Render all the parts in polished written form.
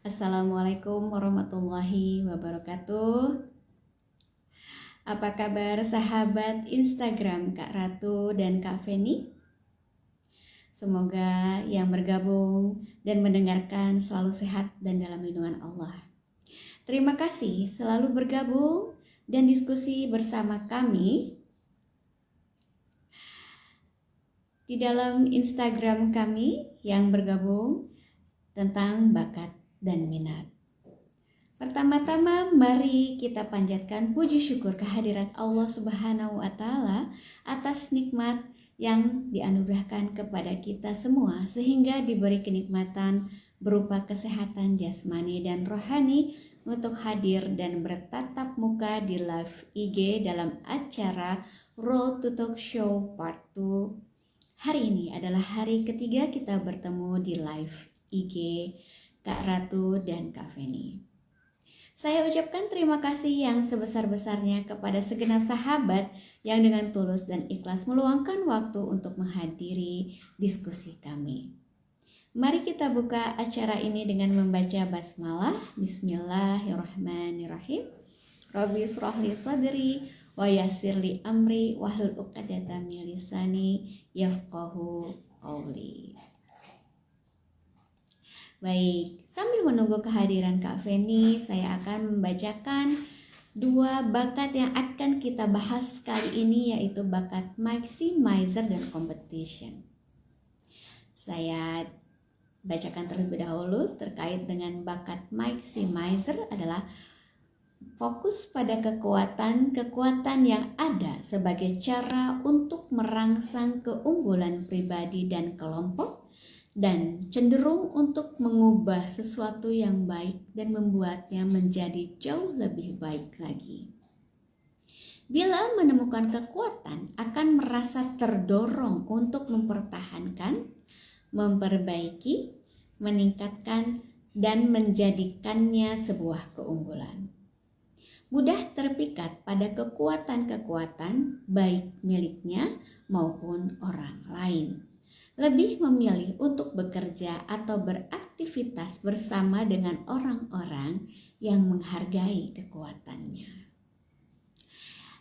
Assalamualaikum warahmatullahi wabarakatuh. Apa kabar sahabat Instagram Kak Ratu dan Kak Feni? Semoga yang bergabung dan mendengarkan selalu sehat dan dalam lindungan Allah. Terima kasih selalu bergabung dan diskusi bersama kami di dalam Instagram kami yang bergabung tentang bakat dan minat. Pertama-tama mari kita panjatkan puji syukur kehadirat Allah Subhanahu wa Ta'ala atas nikmat yang dianugerahkan kepada kita semua sehingga diberi kenikmatan berupa kesehatan jasmani dan rohani untuk hadir dan bertatap muka di live IG dalam acara Road to Talk Show Part 2. Hari ini adalah hari ketiga kita bertemu di live IG Kak Ratu dan Kak Feni. Saya ucapkan terima kasih yang sebesar-besarnya kepada segenap sahabat yang dengan tulus dan ikhlas meluangkan waktu untuk menghadiri diskusi kami. Mari kita buka acara ini dengan membaca basmalah. Bismillahirrahmanirrahim. Rabbi shrah li sadri wa yassir li amri wahlul 'uqdatam min lisani yafqahu qawli. Baik, sambil menunggu kehadiran Kak Feni, saya akan membacakan dua bakat yang akan kita bahas kali ini, yaitu bakat maximizer dan competition. Saya bacakan terlebih dahulu terkait dengan bakat maximizer adalah fokus pada kekuatan yang ada sebagai cara untuk merangsang keunggulan pribadi dan kelompok, dan cenderung untuk mengubah sesuatu yang baik dan membuatnya menjadi jauh lebih baik lagi. Bila menemukan kekuatan, akan merasa terdorong untuk mempertahankan, memperbaiki, meningkatkan, dan menjadikannya sebuah keunggulan. Mudah terpikat pada kekuatan-kekuatan baik miliknya maupun orang lain. Lebih memilih untuk bekerja atau beraktivitas bersama dengan orang-orang yang menghargai kekuatannya.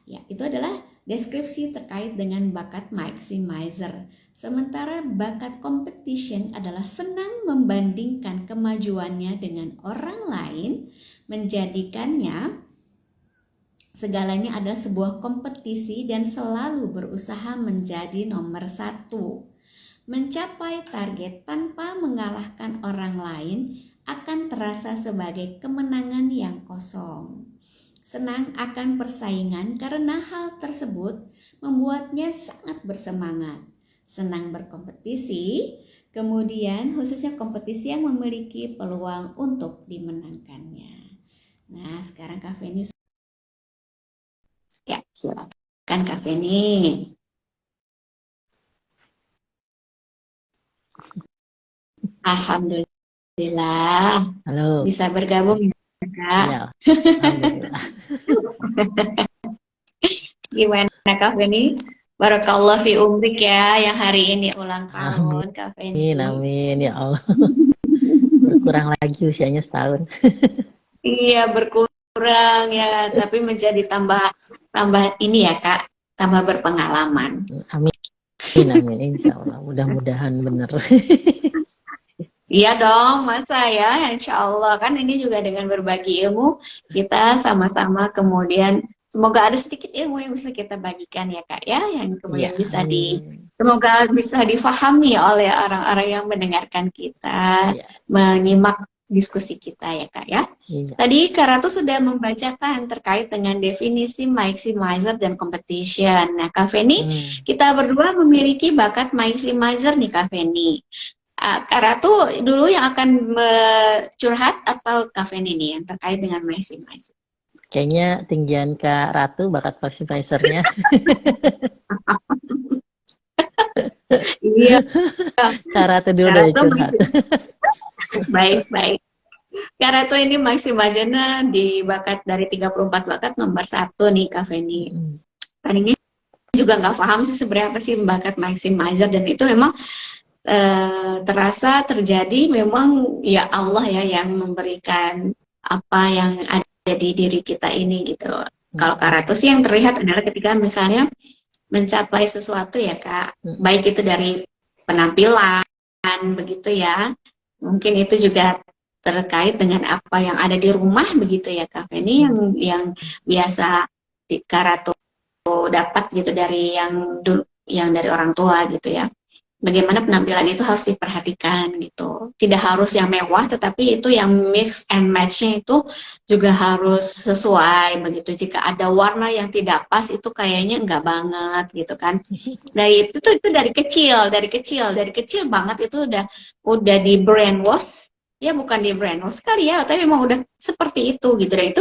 Ya, itu adalah deskripsi terkait dengan bakat maximizer. Sementara bakat competition adalah senang membandingkan kemajuannya dengan orang lain, menjadikannya segalanya adalah sebuah kompetisi dan selalu berusaha menjadi nomor satu. Mencapai target tanpa mengalahkan orang lain akan terasa sebagai kemenangan yang kosong. Senang akan persaingan karena hal tersebut membuatnya sangat bersemangat. Senang berkompetisi, kemudian khususnya kompetisi yang memiliki peluang untuk dimenangkannya. Nah, sekarang Kak Feni. Ya, silakan Kak Feni. Alhamdulillah. Halo. Bisa bergabung ya, Kak? Ya, alhamdulillah. Gimana Kak Feni? Barakallah fi umrik ya, yang hari ini ulang tahun Kak Feni. Amin, ya Allah. Berkurang lagi usianya setahun. Iya, berkurang ya, tapi menjadi tambah ini ya Kak, tambah berpengalaman. Amin, amin, insya Allah. Mudah-mudahan benar. Iya dong, masa ya, insya Allah kan ini juga dengan berbagi ilmu kita sama-sama kemudian semoga ada sedikit ilmu yang bisa kita bagikan ya Kak ya, yang kemudian Ya, bisa amin. semoga bisa difahami oleh orang-orang yang mendengarkan kita, Ya. menyimak diskusi kita ya Kak ya. Ya. Tadi Kak Ratu sudah membacakan terkait dengan definisi maximizer dan competition. Nah Kak Feni, kita berdua memiliki bakat maximizer nih Kak Feni. Kak Ratu dulu yang akan curhat atau Kak Feni nih yang terkait dengan maximizer? Kayaknya tinggian Kak Ratu bakat maximizer-nya. Iya. Kak Ratu dulu dari curhat. Baik. Kak Ratu ini maximizer-nya di bakat dari 34 bakat nomor 1 nih Kak Feni. Tadinya juga nggak paham sih sebenarnya apa sih bakat maximizer, dan itu memang terasa terjadi memang ya Allah ya yang memberikan apa yang ada di diri kita ini gitu. Kalau Karatus sih yang terlihat adalah ketika misalnya mencapai sesuatu ya Kak, baik itu dari penampilan begitu ya, mungkin itu juga terkait dengan apa yang ada di rumah begitu ya Kak. Ini yang biasa Karatus dapat gitu dari yang dari orang tua gitu ya. Bagaimana penampilan itu harus diperhatikan gitu. Tidak harus yang mewah, tetapi itu yang mix and match-nya itu juga harus sesuai begitu. Jika ada warna yang tidak pas, itu kayaknya enggak banget gitu kan. Nah itu dari kecil banget itu udah di brainwash, ya bukan di brainwash kali ya, tapi memang udah seperti itu gitu. Dan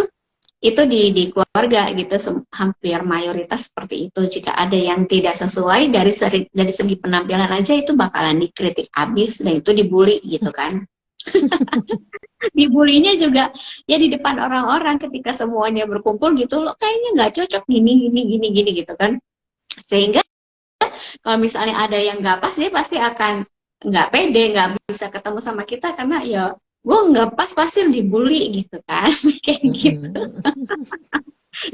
itu di keluarga gitu hampir mayoritas seperti itu. Jika ada yang tidak sesuai dari segi penampilan aja itu bakalan dikritik habis dan itu dibully gitu kan. Dibulinya juga ya di depan orang-orang ketika semuanya berkumpul gitu, lo kayaknya nggak cocok gini gitu kan. Sehingga kalau misalnya ada yang nggak pas, dia pasti akan nggak pede, nggak bisa ketemu sama kita karena ya gue nggak pas, pasti dibully gitu kan. Kayak gitu.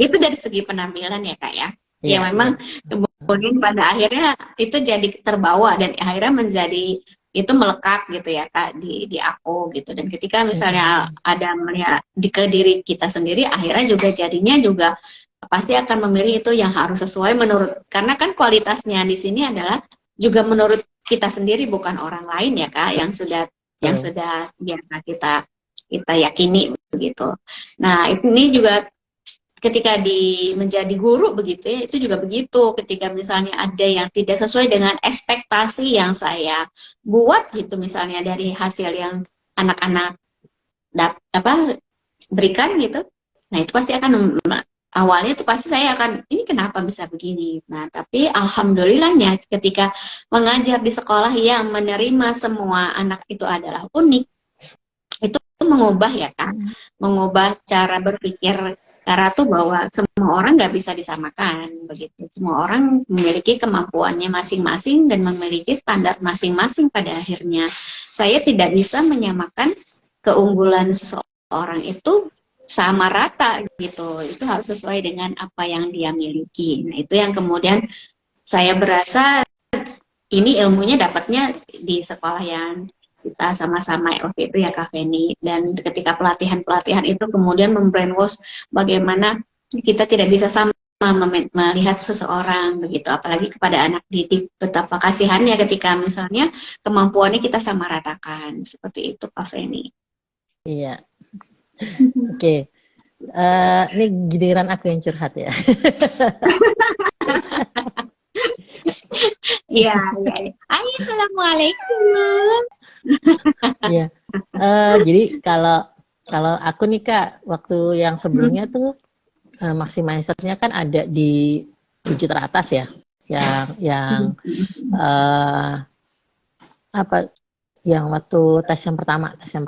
Itu dari segi penampilan ya Kak ya. Ya memang kemudian pada akhirnya itu jadi terbawa dan akhirnya menjadi itu melekat gitu ya Kak di aku gitu. Dan ketika misalnya ada melihat ke diri kita sendiri, akhirnya juga jadinya juga pasti akan memilih itu yang harus sesuai menurut, karena kan kualitasnya di sini adalah juga menurut kita sendiri, bukan orang lain ya Kak yang sudah biasa kita yakini begitu. Nah ini juga ketika menjadi guru begitu ya, itu juga begitu. Ketika misalnya ada yang tidak sesuai dengan ekspektasi yang saya buat gitu, misalnya dari hasil yang anak-anak berikan gitu, nah itu pasti akan awalnya tuh pasti saya akan, ini kenapa bisa begini? Nah, tapi alhamdulillahnya ketika mengajar di sekolah yang menerima semua anak itu adalah unik, itu mengubah ya Kak, mengubah cara berpikir Kara tuh bahwa semua orang nggak bisa disamakan begitu. Semua orang memiliki kemampuannya masing-masing dan memiliki standar masing-masing pada akhirnya. Saya tidak bisa menyamakan keunggulan seseorang itu sama rata gitu. Itu harus sesuai dengan apa yang dia miliki. Nah, itu yang kemudian saya berasa ini ilmunya dapatnya di sekolah yang kita sama-sama waktu itu ya Kak Feni. Dan ketika pelatihan-pelatihan itu kemudian membrainwash bagaimana kita tidak bisa sama melihat seseorang begitu, apalagi kepada anak didik, betapa kasihannya ketika misalnya kemampuannya kita sama ratakan. Seperti itu Kak Feni. Iya. Oke, ini giliran aku yang curhat ya. Iya. Assalamualaikum. Iya. Jadi kalau aku nih Kak, waktu yang sebelumnya tuh maximizer-nya kan ada di 7 teratas ya, yang yang waktu tes yang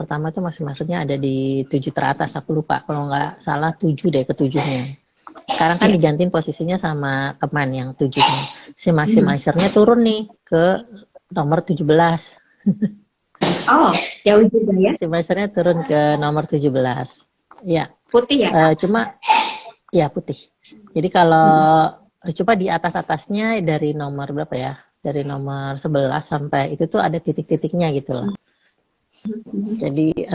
pertama itu maximizer-nya ada di 7 teratas, aku lupa kalau nggak salah 7 deh, ke-7-nya. Sekarang kan digantiin posisinya sama Keman yang 7-nya. Si maximizer-nya turun nih ke nomor 17. Oh, jauh juga ya. Maximizer-nya turun ke nomor 17. Ya. Putih ya? Cuma ya putih. Jadi kalau coba di atas-atasnya dari nomor berapa ya? Dari nomor 11 sampai itu tuh ada titik-titiknya gitu loh. Jadi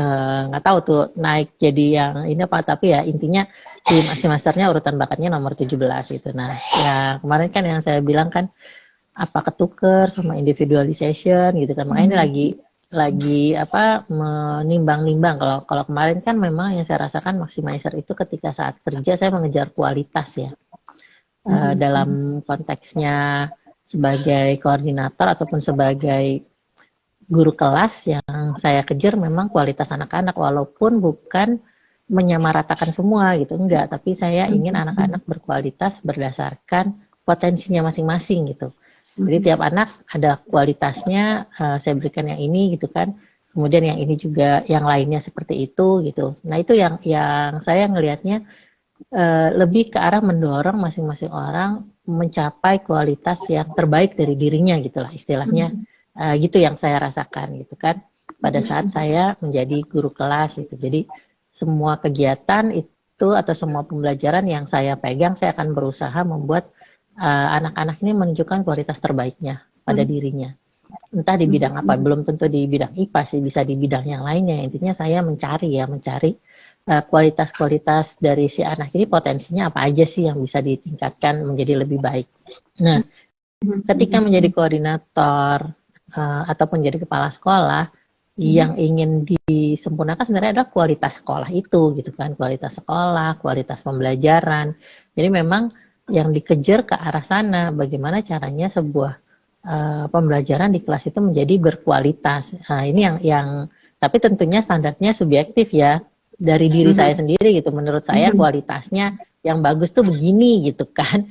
nggak tahu tuh naik jadi yang ini apa, tapi ya intinya di maximizer-nya urutan bakatnya nomor 17 gitu. Nah, ya kemarin kan yang saya bilang kan apa ketuker sama individualization gitu kan. Makanya ini lagi menimbang-nimbang. Kalau kemarin kan memang yang saya rasakan maximizer itu ketika saat kerja saya mengejar kualitas ya. Dalam konteksnya sebagai koordinator ataupun sebagai guru kelas, yang saya kejar memang kualitas anak-anak, walaupun bukan menyamaratakan semua gitu, enggak, tapi saya ingin anak-anak berkualitas berdasarkan potensinya masing-masing gitu. Jadi tiap anak ada kualitasnya, saya berikan yang ini gitu kan, kemudian yang ini juga yang lainnya seperti itu gitu. Nah itu yang saya ngelihatnya lebih ke arah mendorong masing-masing orang mencapai kualitas yang terbaik dari dirinya gitulah istilahnya. Gitu yang saya rasakan gitu kan pada saat saya menjadi guru kelas gitu. Jadi semua kegiatan itu atau semua pembelajaran yang saya pegang, saya akan berusaha membuat anak-anak ini menunjukkan kualitas terbaiknya pada dirinya. Entah di bidang apa, belum tentu di bidang IPA sih, bisa di bidang yang lainnya. Intinya saya mencari kualitas-kualitas dari si anak ini, potensinya apa aja sih yang bisa ditingkatkan menjadi lebih baik. Nah, ketika menjadi koordinator ataupun jadi kepala sekolah, yang ingin disempurnakan sebenarnya adalah kualitas sekolah itu gitu kan, kualitas sekolah, kualitas pembelajaran. Jadi memang yang dikejar ke arah sana, bagaimana caranya sebuah pembelajaran di kelas itu menjadi berkualitas. Ini yang tapi tentunya standarnya subjektif ya, dari diri saya sendiri gitu. Menurut saya kualitasnya yang bagus tuh begini gitu kan.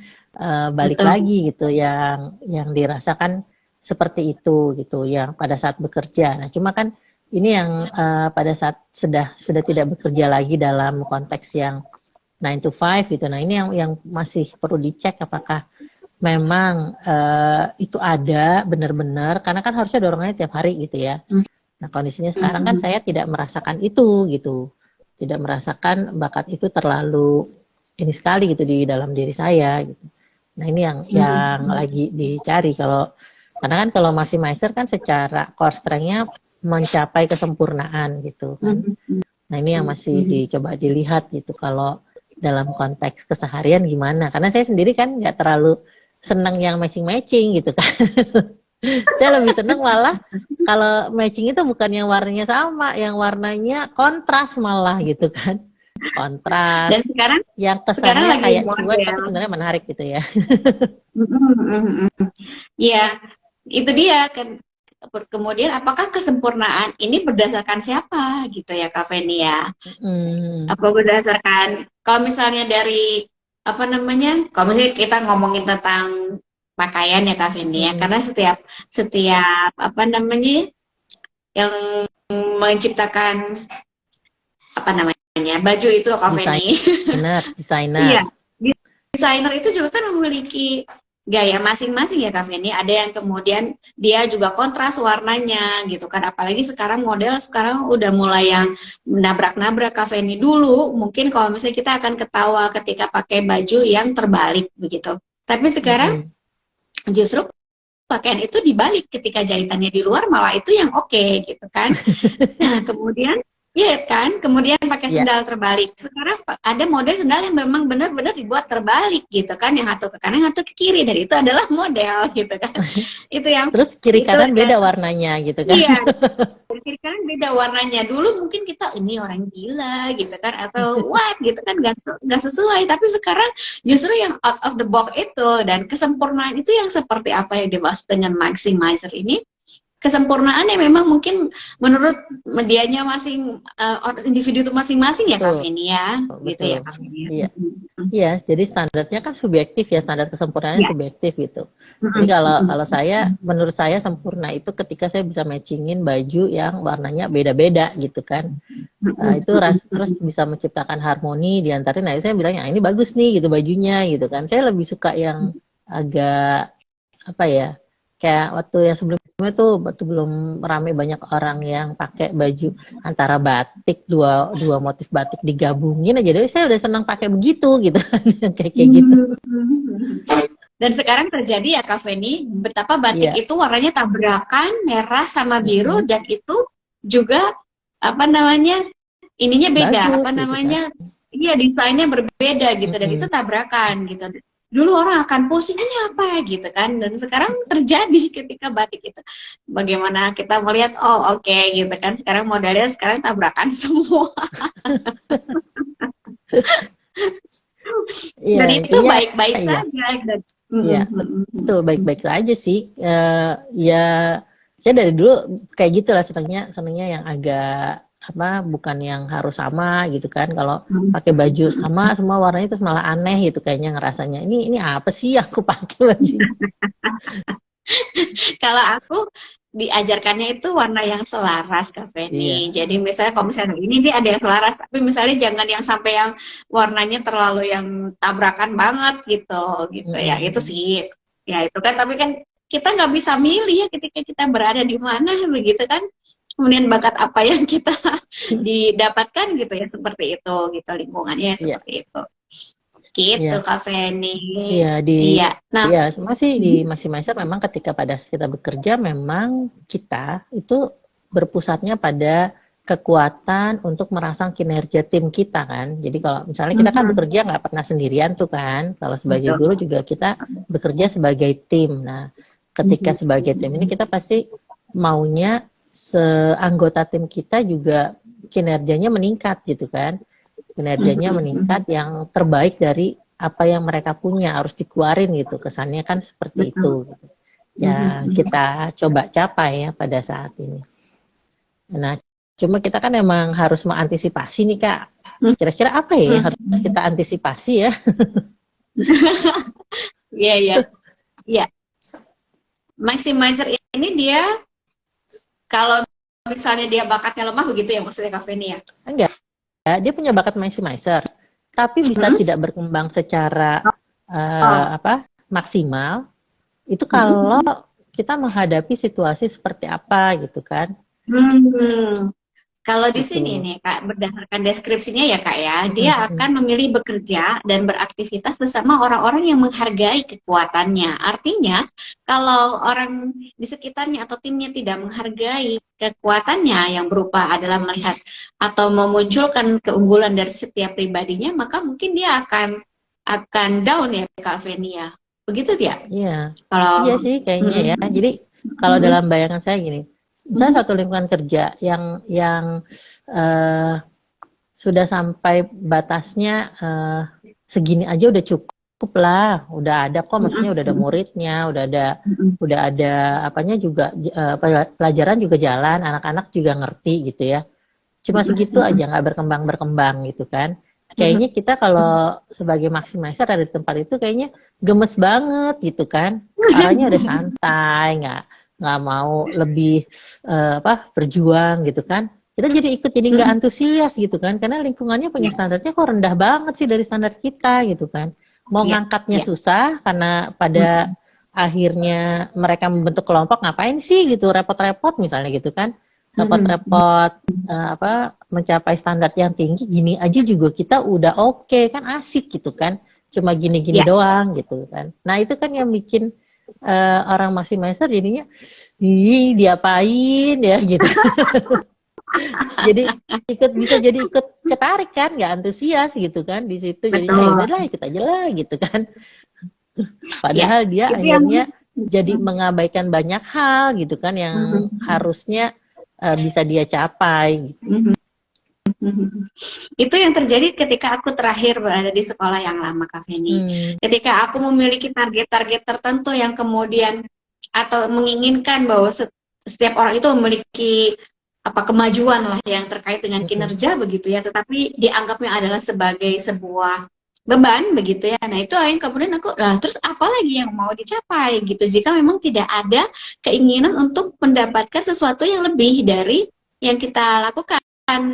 Balik lagi gitu, yang dirasakan seperti itu gitu, yang pada saat bekerja. Nah, cuma kan ini yang pada saat sudah tidak bekerja lagi dalam konteks yang 9 to 5 gitu. Nah, ini yang masih perlu dicek apakah memang itu ada benar-benar, karena kan harusnya dorongannya tiap hari gitu ya. Nah, kondisinya sekarang kan saya tidak merasakan itu gitu. Tidak merasakan bakat itu terlalu ini sekali gitu di dalam diri saya gitu. Nah, ini yang lagi dicari, karena kan kalau masih master kan secara core strength-nya mencapai kesempurnaan gitu kan. Nah, ini yang masih dicoba dilihat gitu kalau dalam konteks keseharian gimana. Karena saya sendiri kan nggak terlalu senang yang matching-matching gitu kan. Saya lebih senang malah kalau matching itu bukan yang warnanya sama, yang warnanya kontras malah gitu kan. Kontras. Dan sekarang yang kesannya kayak cuek tapi sebenarnya menarik gitu ya. Iya, itu dia kan. Kemudian apakah kesempurnaan ini berdasarkan siapa gitu ya Kak Feni ya? Apa berdasarkan, kalau misalnya dari apa namanya, kalau misalnya kita ngomongin tentang pakaian ya Kak Feni ya, karena setiap apa namanya yang menciptakan apa namanya baju itu loh Kak Feni. Desainer. Iya, desainer itu juga kan memiliki gaya masing-masing ya Kak Feni. Ada yang kemudian dia juga kontras warnanya gitu kan. Apalagi sekarang model sekarang udah mulai yang nabrak-nabrak Kak Feni. Dulu mungkin kalau misalnya kita akan ketawa ketika pakai baju yang terbalik begitu. Tapi sekarang justru pakaian itu dibalik, ketika jahitannya di luar malah itu yang oke gitu kan. Nah, kemudian iya kan, kemudian pakai sendal terbalik. Sekarang ada model sendal yang memang benar-benar dibuat terbalik gitu kan, yang satu ke kanan, yang satu ke kiri, dan itu adalah model gitu kan. Itu yang terus kiri kanan beda warnanya gitu kan. Iya, kiri kanan beda warnanya. Dulu mungkin kita ini orang gila gitu kan, atau what gitu kan, nggak sesuai. Tapi sekarang justru yang out of the box itu, dan kesempurnaan itu yang seperti apa yang dimaksud dengan maximizer ini. Kesempurnaan yang memang mungkin menurut medianya individu itu masing-masing ya Kak Feni ya, gitu ya Kak Feni. Iya, jadi standarnya kan subjektif ya, standar kesempurnaannya subjektif gitu. Jadi kalau saya, menurut saya sempurna itu ketika saya bisa matchingin baju yang warnanya beda-beda gitu kan. Itu terus bisa menciptakan harmoni di antara. Nah, saya bilangnya ini bagus nih gitu bajunya gitu kan. Saya lebih suka yang agak apa ya? Kayak waktu yang sebelumnya tuh waktu belum rame banyak orang yang pakai baju antara batik, dua motif batik digabungin aja. Jadi saya udah senang pakai begitu gitu kan, kayak gitu. Dan sekarang terjadi ya Kak Feni, betapa batik itu warnanya tabrakan merah sama biru, dan itu juga apa namanya ininya beda, bagus, apa namanya gitu kan? Iya, desainnya berbeda gitu, dan itu tabrakan gitu. Dulu orang akan pusing ini apa gitu kan, dan sekarang terjadi ketika batik itu bagaimana kita melihat oke, gitu kan, sekarang modelnya sekarang tabrakan semua. Dan itu baik-baik saja. Iya, betul, baik-baik saja sih. Ya saya dari dulu kayak gitu lah, senangnya yang agak bukan yang harus sama gitu kan. Kalau pakai baju sama semua warnanya itu malah aneh gitu kayaknya, ngerasanya ini apa sih aku pakai baju. Kalau aku diajarkannya itu warna yang selaras Kak Feni. Jadi misalnya kalau misalnya ini dia ada yang selaras, tapi misalnya jangan yang sampai yang warnanya terlalu yang tabrakan banget gitu ya. Itu sih ya, itu kan, tapi kan kita nggak bisa milih ya ketika kita berada di mana begitu kan. Kemudian bakat apa yang kita didapatkan gitu ya, seperti itu gitu, lingkungannya Iya, seperti itu. Gitu iya, Kak Feni. iya Iya. Nah, masih di maximizer memang ketika pada saat kita bekerja memang kita itu berpusatnya pada kekuatan untuk merangsang kinerja tim kita kan. Jadi kalau misalnya kita kan bekerja nggak pernah sendirian tuh kan. Kalau sebagai guru betul. juga kita bekerja sebagai tim. Nah, ketika sebagai tim ini kita pasti maunya seanggota tim kita juga kinerjanya meningkat gitu kan. Kinerjanya meningkat yang terbaik dari apa yang mereka punya harus dikeluarin gitu. Kesannya kan seperti Betul. itu. Ya kita coba capai ya pada saat ini. Nah, cuma kita kan emang harus mengantisipasi nih Kak. Kira-kira apa ya yang harus kita antisipasi ya? Iya, iya. Iya. Maximizer ini dia kalau misalnya dia bakatnya lemah begitu ya maksudnya Kak Feni ya? Enggak, dia punya bakat maximizer, tapi bisa tidak berkembang secara maksimal. Itu kalau kita menghadapi situasi seperti apa gitu kan? Kalau di Gitu. sini nih Kak, berdasarkan deskripsinya ya Kak ya, dia akan memilih bekerja dan beraktivitas bersama orang-orang yang menghargai kekuatannya. Artinya, kalau orang di sekitarnya atau timnya tidak menghargai kekuatannya yang berupa adalah melihat atau memunculkan keunggulan dari setiap pribadinya, maka mungkin dia akan down ya Kak Venia. Begitu ya? Iya, Kalau iya sih kayaknya ya. Jadi kalau dalam bayangan saya gini, misalnya satu lingkungan kerja yang sudah sampai batasnya segini aja udah cukup lah, udah ada kok, maksudnya udah ada muridnya, udah ada apanya juga, pelajaran juga jalan, anak-anak juga ngerti gitu ya. Cuma segitu aja, nggak berkembang gitu kan. Kayaknya kita kalau sebagai maximizer ada di tempat itu kayaknya gemes banget gitu kan. Arahnya udah santai, nggak mau lebih berjuang gitu kan. Kita jadi ikut jadi nggak antusias gitu kan, karena lingkungannya punya standarnya kok rendah banget sih dari standar kita gitu kan. Mau ngangkatnya susah karena pada akhirnya mereka membentuk kelompok, ngapain sih gitu, repot-repot misalnya gitu kan. Repot-repot mencapai standar yang tinggi gini aja juga kita udah oke kan, asik gitu kan, cuma gini-gini doang gitu kan. Nah itu kan yang bikin orang maximizer jadinya diapain ya gitu. Jadi bisa jadi ikut ketarik kan, nggak antusias gitu kan di situ, jadinya ya udahlah ikut aja lah gitu kan. Padahal dia akhirnya jadi mengabaikan banyak hal gitu kan yang harusnya bisa dia capai. Gitu. Itu yang terjadi ketika aku terakhir berada di sekolah yang lama Kak Feni. Ketika aku memiliki target-target tertentu yang kemudian atau menginginkan bahwa setiap orang itu memiliki kemajuan lah yang terkait dengan kinerja begitu ya, tetapi dianggapnya adalah sebagai sebuah beban begitu ya. Nah itu yang kemudian aku terus apa lagi yang mau dicapai gitu jika memang tidak ada keinginan untuk mendapatkan sesuatu yang lebih dari yang kita lakukan.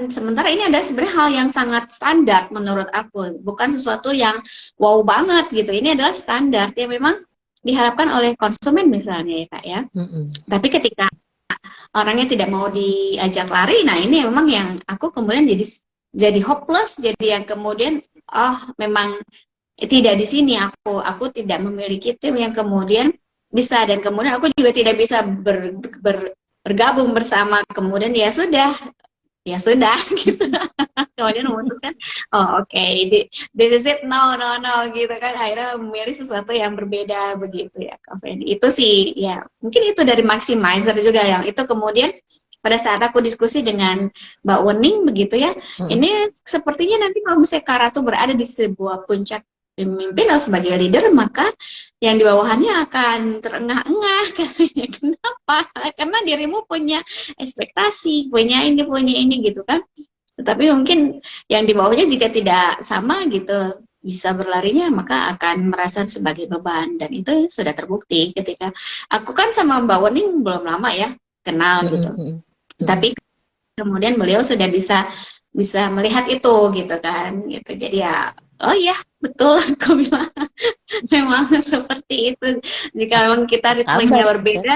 Sementara ini ada sebenarnya hal yang sangat standar menurut aku, bukan sesuatu yang wow banget gitu. Ini adalah standar yang memang diharapkan oleh konsumen misalnya ya Kak ya. Tapi ketika orangnya tidak mau diajak lari, nah ini memang yang aku kemudian jadi hopeless, jadi yang kemudian memang tidak di sini aku tidak memiliki tim yang kemudian bisa, dan kemudian aku juga tidak bisa bergabung bersama, kemudian ya sudah gitu. Kemudian memutuskan this is it, no gitu kan, akhirnya memilih sesuatu yang berbeda begitu ya Kak Feni. Itu sih ya mungkin itu dari maximizer juga yang itu kemudian pada saat aku diskusi dengan Mbak Wening begitu ya, ini sepertinya nanti kalau misalnya Kak Ratu berada di sebuah puncak pemimpin atau sebagai leader, maka yang di bawahannya akan terengah-engah katanya. Kenapa? Karena dirimu punya ekspektasi, punya ini gitu kan. Tetapi mungkin yang di bawahnya jika tidak sama gitu, bisa berlarinya, maka akan merasa sebagai beban. Dan itu sudah terbukti ketika aku kan sama Mbak Wening belum lama ya kenal gitu. Tapi kemudian beliau sudah bisa melihat itu gitu kan gitu. Jadi ya betul aku bilang memang seperti itu. Jika memang kita ritmenya Kabar kan? berbeda,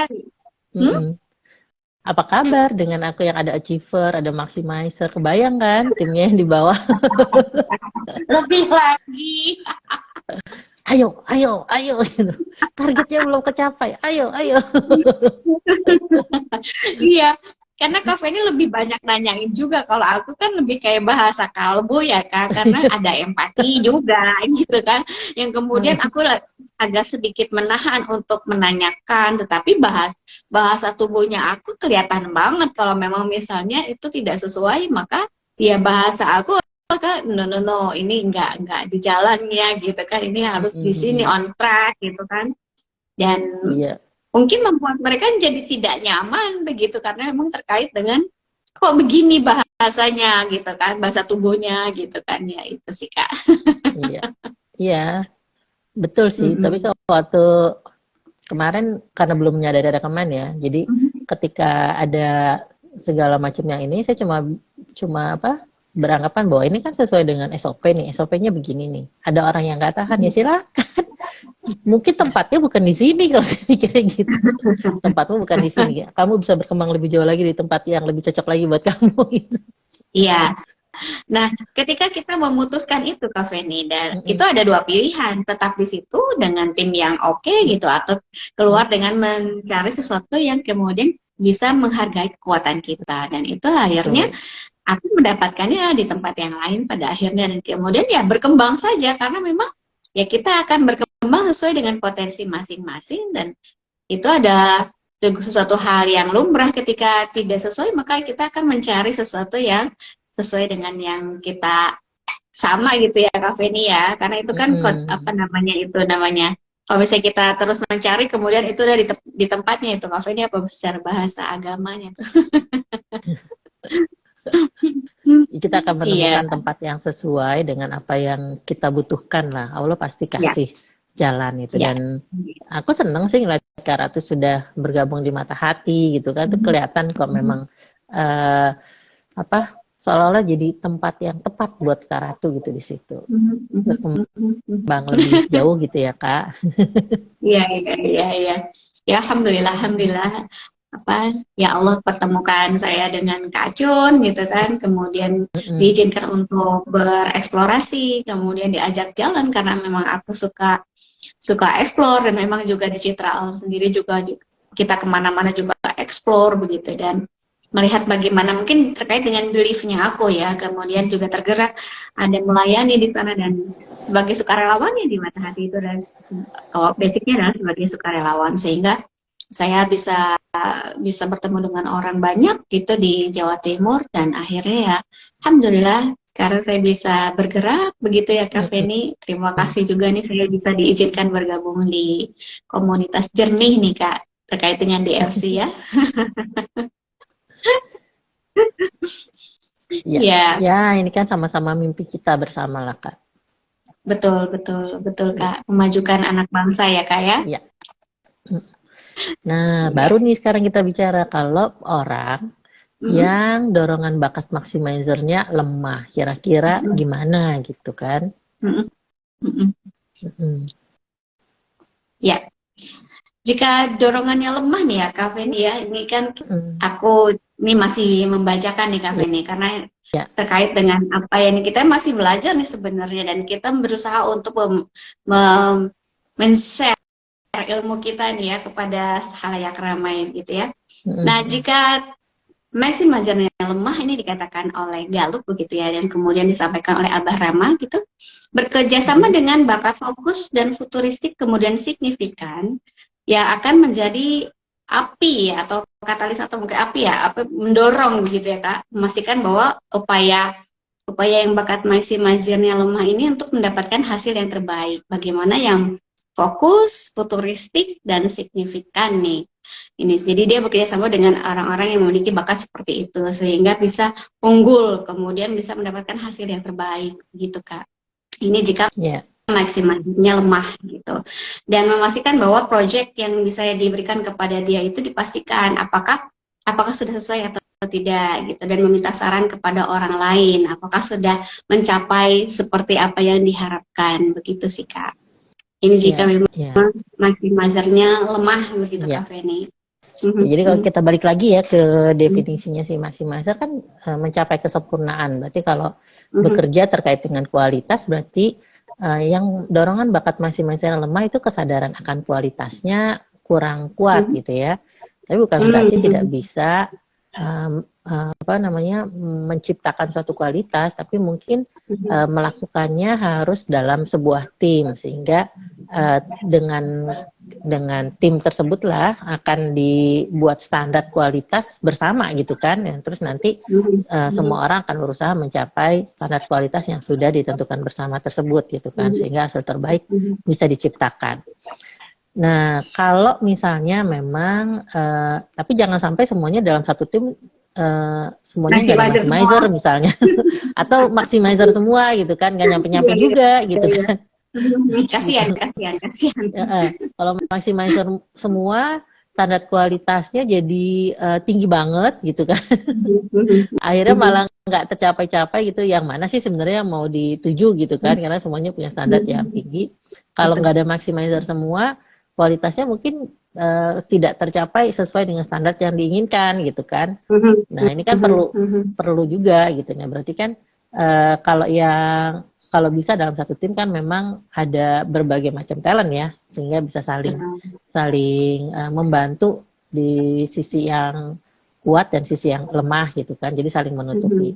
Mm-mm. Apa kabar dengan aku yang ada achiever, ada maximizer, kebayang kan timnya yang di bawah? lebih lagi. Ayo, ayo, ayo, gitu. Targetnya belum kecapai, ayo, ayo. Iya, karena Kak Feni lebih banyak nanyain juga. Kalau aku kan lebih kayak bahasa kalbu ya Kak, karena ada empati juga gitu kan. Yang kemudian aku agak sedikit menahan untuk menanyakan, tetapi bahasa tubuhnya aku kelihatan banget kalau memang misalnya itu tidak sesuai, maka ya bahasa aku Kak, no no no, ini enggak di jalannya gitu kan. Ini harus di sini Mm-mm. on track gitu kan. Dan Iya, mungkin membuat mereka jadi tidak nyaman begitu karena memang terkait dengan kok begini bahasanya gitu kan, bahasa tubuhnya gitu kan, ya itu sih Kak. iya, iya, betul sih. Tapi Mm-mm. kalau waktu kemarin karena belum menyadari ada rekaman ya, jadi ketika ada segala macam yang ini, saya cuma cuma apa beranggapan bahwa ini kan sesuai dengan SOP nih, SOP-nya begini nih. Ada orang yang nggak tahan ya silakan. Mungkin tempatnya bukan di sini kalau saya mikirnya gitu. Tempatmu bukan di sini. Kamu bisa berkembang lebih jauh lagi di tempat yang lebih cocok lagi buat kamu. Gitu. Iya. Nah, ketika kita memutuskan itu Kak Feni, dan itu Mm-mm. ada dua pilihan, tetap di situ dengan tim yang oke gitu, atau keluar dengan mencari sesuatu yang kemudian bisa menghargai kekuatan kita. Dan itu akhirnya Betul. aku mendapatkannya di tempat yang lain pada akhirnya, dan kemudian ya berkembang saja karena memang ya kita akan berkembang sesuai dengan potensi masing-masing, dan itu ada sesuatu hal yang lumrah. Ketika tidak sesuai maka kita akan mencari sesuatu yang sesuai dengan yang kita sama gitu ya Kak Feni ya, karena itu kan apa Mm-mm. namanya itu namanya, kalau misalnya kita terus mencari kemudian itu udah di tempatnya itu Kak Feni, apa secara bahasa agamanya tuh. Kita akan Iya, menemukan tempat yang sesuai dengan apa yang kita butuhkan lah. Allah pasti iya, kasih jalan itu. iya. Dan aku seneng sih ngeliat Kak Ratu sudah bergabung di Mata Hati gitu kan. Itu kelihatan kok memang eh, apa seolah-olah jadi tempat yang tepat buat Kak Ratu gitu di situ. Berkembang lebih jauh gitu ya Kak. Iya, iya, iya, iya. Ya, alhamdulillah, alhamdulillah. Apa, ya Allah pertemukan saya dengan Kak Jun gitu kan, kemudian Mm-mm. diizinkan untuk bereksplorasi, kemudian diajak jalan karena memang aku suka suka explore, dan memang juga di Citra Alam sendiri juga kita kemana-mana juga explore begitu, dan melihat bagaimana mungkin terkait dengan beliefnya aku ya, kemudian juga tergerak ada melayani di sana, dan sebagai sukarelawannya di Mata Hati itu, dan kalau basicnya adalah sebagai sukarelawan, sehingga saya bisa bisa bertemu dengan orang banyak gitu di Jawa Timur, dan akhirnya ya alhamdulillah sekarang saya bisa bergerak begitu ya Kak Mm-mm. Feni. Terima kasih juga nih saya bisa diizinkan bergabung di komunitas Jernih nih Kak, terkait dengan DFC ya. Ya, Ya, ya ini kan sama-sama mimpi kita bersama lah Kak. betul betul betul Ya, Kak, memajukan anak bangsa ya Kak ya. ya. Nah, baru Yes. nih sekarang kita bicara kalau orang Mm-mm, yang dorongan bakat maximizernya lemah, kira-kira mm-mm, gimana gitu kan? mm-mm, mm-mm. Mm-mm. Ya, jika dorongannya lemah nih ya Kak Feni ya, ini kan Mm-mm. aku ini masih membacakan nih Kak Ya, Feni, karena ya. terkait dengan apa ya nih, kita masih belajar nih sebenarnya, dan kita berusaha untuk mem- men-share ilmu kita nih ya kepada halayak ramai gitu ya. Nah, Mm-mm. jika maximizernya lemah ini dikatakan oleh Gallup begitu ya, dan kemudian disampaikan oleh Abah Rama gitu, bekerjasama Mm-mm. dengan bakat fokus dan futuristik kemudian signifikan, ya akan menjadi api ya, atau katalisator mungkin api ya, apa mendorong begitu ya Kak, memastikan bahwa upaya upaya yang bakat maximizernya lemah ini untuk mendapatkan hasil yang terbaik. Bagaimana yang fokus, futuristik, dan signifikan nih. Ini jadi dia bekerja sama dengan orang-orang yang memiliki bakat seperti itu sehingga bisa unggul, kemudian bisa mendapatkan hasil yang terbaik gitu Kak. Ini jika Ya. maksimasinya lemah gitu, dan memastikan bahwa proyek yang bisa diberikan kepada dia itu dipastikan apakah apakah sudah sesuai atau tidak gitu, dan meminta saran kepada orang lain apakah sudah mencapai seperti apa yang diharapkan, begitu sih Kak. Ini jika memang maximizer-nya lemah begitu Kak Feni. Jadi kalau kita balik lagi ya ke definisinya si maximizer kan mencapai kesempurnaan. Berarti kalau bekerja terkait dengan kualitas berarti yang dorongan bakat maximizer yang lemah itu kesadaran akan kualitasnya kurang kuat gitu ya. Tapi bukan berarti tidak bisa menciptakan suatu kualitas, tapi mungkin melakukannya harus dalam sebuah tim, sehingga dengan tim tersebutlah akan dibuat standar kualitas bersama gitu kan, dan terus nanti semua orang akan berusaha mencapai standar kualitas yang sudah ditentukan bersama tersebut gitu kan, sehingga hasil terbaik bisa diciptakan. Nah, kalau misalnya memang, tapi jangan sampai semuanya dalam satu tim, semuanya nggak ada maximizer misalnya, atau maximizer semua gitu kan, nggak nyampe-nyampe juga gitu kan. Kasihan. Kalau maximizer semua, standar kualitasnya jadi tinggi banget gitu kan. Akhirnya malah nggak tercapai-capai gitu. Yang mana sih sebenarnya yang mau dituju gitu kan, karena semuanya punya standar yang tinggi. Kalau nggak ada maximizer semua, kualitasnya mungkin tidak tercapai sesuai dengan standar yang diinginkan gitu kan. Nah ini kan perlu juga gitu ya. Berarti kan kalau bisa dalam satu tim kan memang ada berbagai macam talent ya, sehingga bisa saling membantu di sisi yang kuat dan sisi yang lemah gitu kan. Jadi saling menutupi.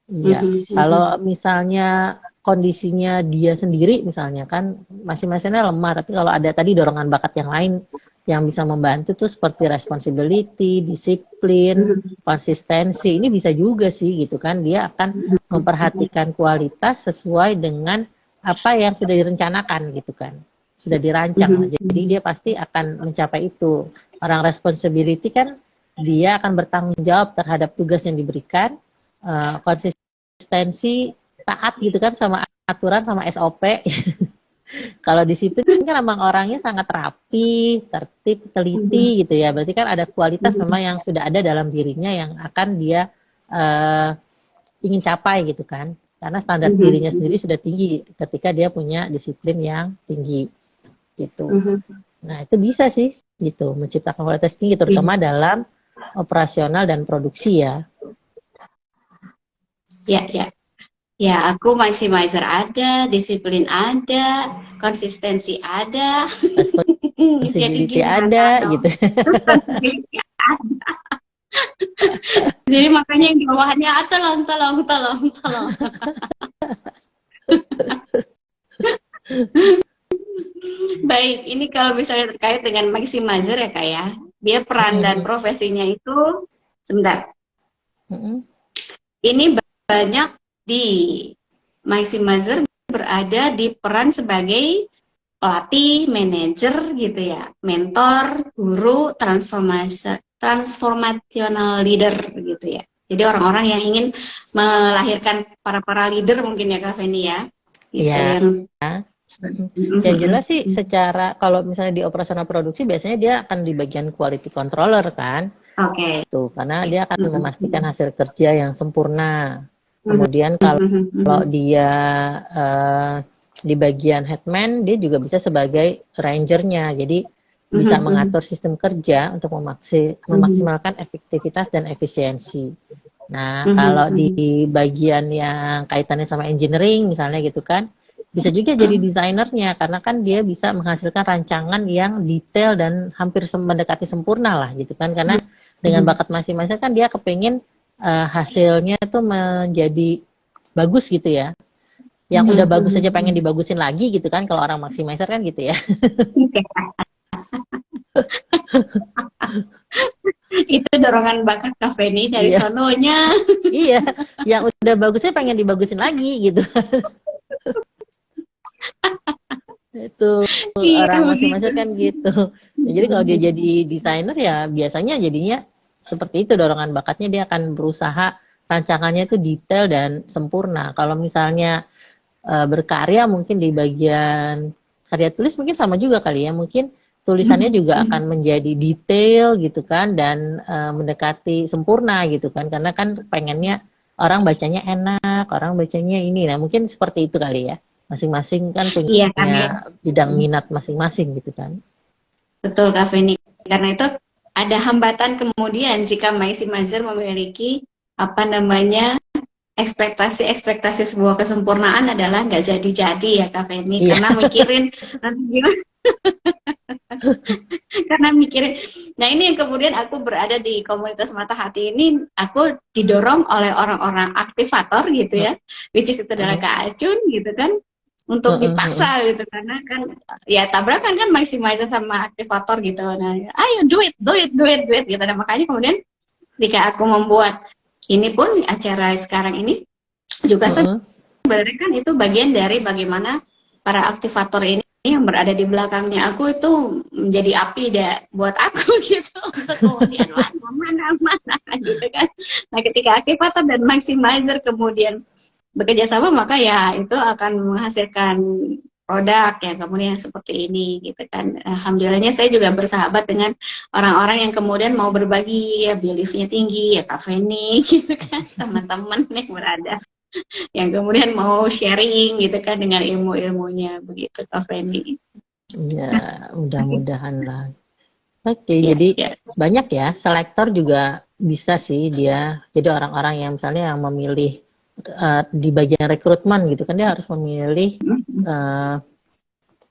Ya, kalau misalnya kondisinya dia sendiri misalnya kan masing-masingnya lemah, tapi kalau ada tadi dorongan bakat yang lain yang bisa membantu tuh seperti responsibility, disiplin, konsistensi, ini bisa juga sih gitu kan, dia akan memperhatikan kualitas sesuai dengan apa yang sudah direncanakan gitu kan, sudah dirancang, jadi dia pasti akan mencapai itu. Orang responsibility kan dia akan bertanggung jawab terhadap tugas yang diberikan, konsistensi, taat gitu kan sama aturan, sama SOP. Kalau disiplin kan memang orangnya sangat rapi, tertib, teliti gitu ya. Berarti kan ada kualitas memang yang sudah ada dalam dirinya yang akan dia ingin capai gitu kan. Karena standar dirinya sendiri sudah tinggi ketika dia punya disiplin yang tinggi gitu. Nah itu bisa sih gitu, menciptakan kualitas tinggi terutama dalam operasional dan produksi ya. Ya, aku maximizer ada, disiplin ada, konsistensi ada, responsibility ada, gitu. Jadi makanya yang di bawahnya tolong. Baik, ini kalau misalnya terkait dengan maximizer ya Kak ya, dia peran dan profesinya itu, sebentar. Ini banyak di maximizer berada di peran sebagai pelatih, manajer gitu ya, mentor, guru, transformational leader gitu ya. Jadi orang-orang yang ingin melahirkan para leader mungkin ya Kak Feni ya. Gitu, yang jelas sih secara kalau misalnya di operasional produksi biasanya dia akan di bagian quality controller kan. Tuh, karena dia akan memastikan hasil kerja yang sempurna. Kemudian kalau dia di bagian headman, dia juga bisa sebagai rangernya. Jadi bisa mengatur sistem kerja untuk memaksimalkan efektivitas dan efisiensi. Nah, kalau di bagian yang kaitannya sama engineering misalnya gitu kan, bisa juga jadi desainernya karena kan dia bisa menghasilkan rancangan yang detail dan hampir mendekati sempurna lah gitu kan. Karena dengan bakat masing-masing kan dia kepengen hasilnya itu menjadi bagus gitu ya. Yang udah bagus aja pengen dibagusin lagi gitu kan, kalau orang maximizer kan gitu ya. Itu dorongan bakat Kak Feni dari sononya. Iya, yang udah bagusnya pengen dibagusin lagi gitu. Itu orang maximizer kan gitu. Nah, jadi kalau dia jadi desainer ya biasanya jadinya seperti itu, dorongan bakatnya dia akan berusaha rancangannya itu detail dan sempurna. Kalau misalnya berkarya mungkin di bagian karya tulis mungkin sama juga kali ya, mungkin tulisannya juga akan menjadi detail gitu kan, dan mendekati sempurna gitu kan, karena kan pengennya orang bacanya enak, orang bacanya ini. Nah mungkin seperti itu kali ya, masing-masing kan Iya, punya karena bidang minat masing-masing gitu kan. betul Kak Feni. Karena itu ada hambatan kemudian jika maximizer memiliki apa namanya ekspektasi sebuah kesempurnaan adalah nggak jadi-jadi ya Kak Feni, Iya. karena mikirin nanti gimana. Karena mikirin, nah ini yang kemudian aku berada di komunitas Mata Hati ini, aku didorong oleh orang-orang aktivator gitu ya, which is itu adalah Kak Acun gitu kan, untuk dipaksa gitu, karena kan ya tabrakan kan maximizer sama aktivator gitu, nah ayo duit gitu, nah makanya kemudian ketika aku membuat ini pun acara sekarang ini juga sebenarnya kan itu bagian dari bagaimana para aktivator ini yang berada di belakangnya aku itu menjadi api buat aku gitu, untuk kemudian mana gitu kan. Nah ketika aktivator dan maximizer kemudian bekerja sama, maka ya itu akan menghasilkan produk yang kemudian seperti ini gitu kan. Alhamdulillahnya saya juga bersahabat dengan orang-orang yang kemudian mau berbagi, ya beliefnya tinggi ya Kak Feni gitu kan, teman-teman yang berada yang kemudian mau sharing gitu kan dengan ilmu-ilmunya begitu Kak Feni. Ya mudah-mudahan lah. Oke, Ya, jadi ya. banyak ya, selektor juga bisa sih dia. Jadi orang-orang yang misalnya yang memilih di bagian rekrutmen gitu kan, dia harus memilih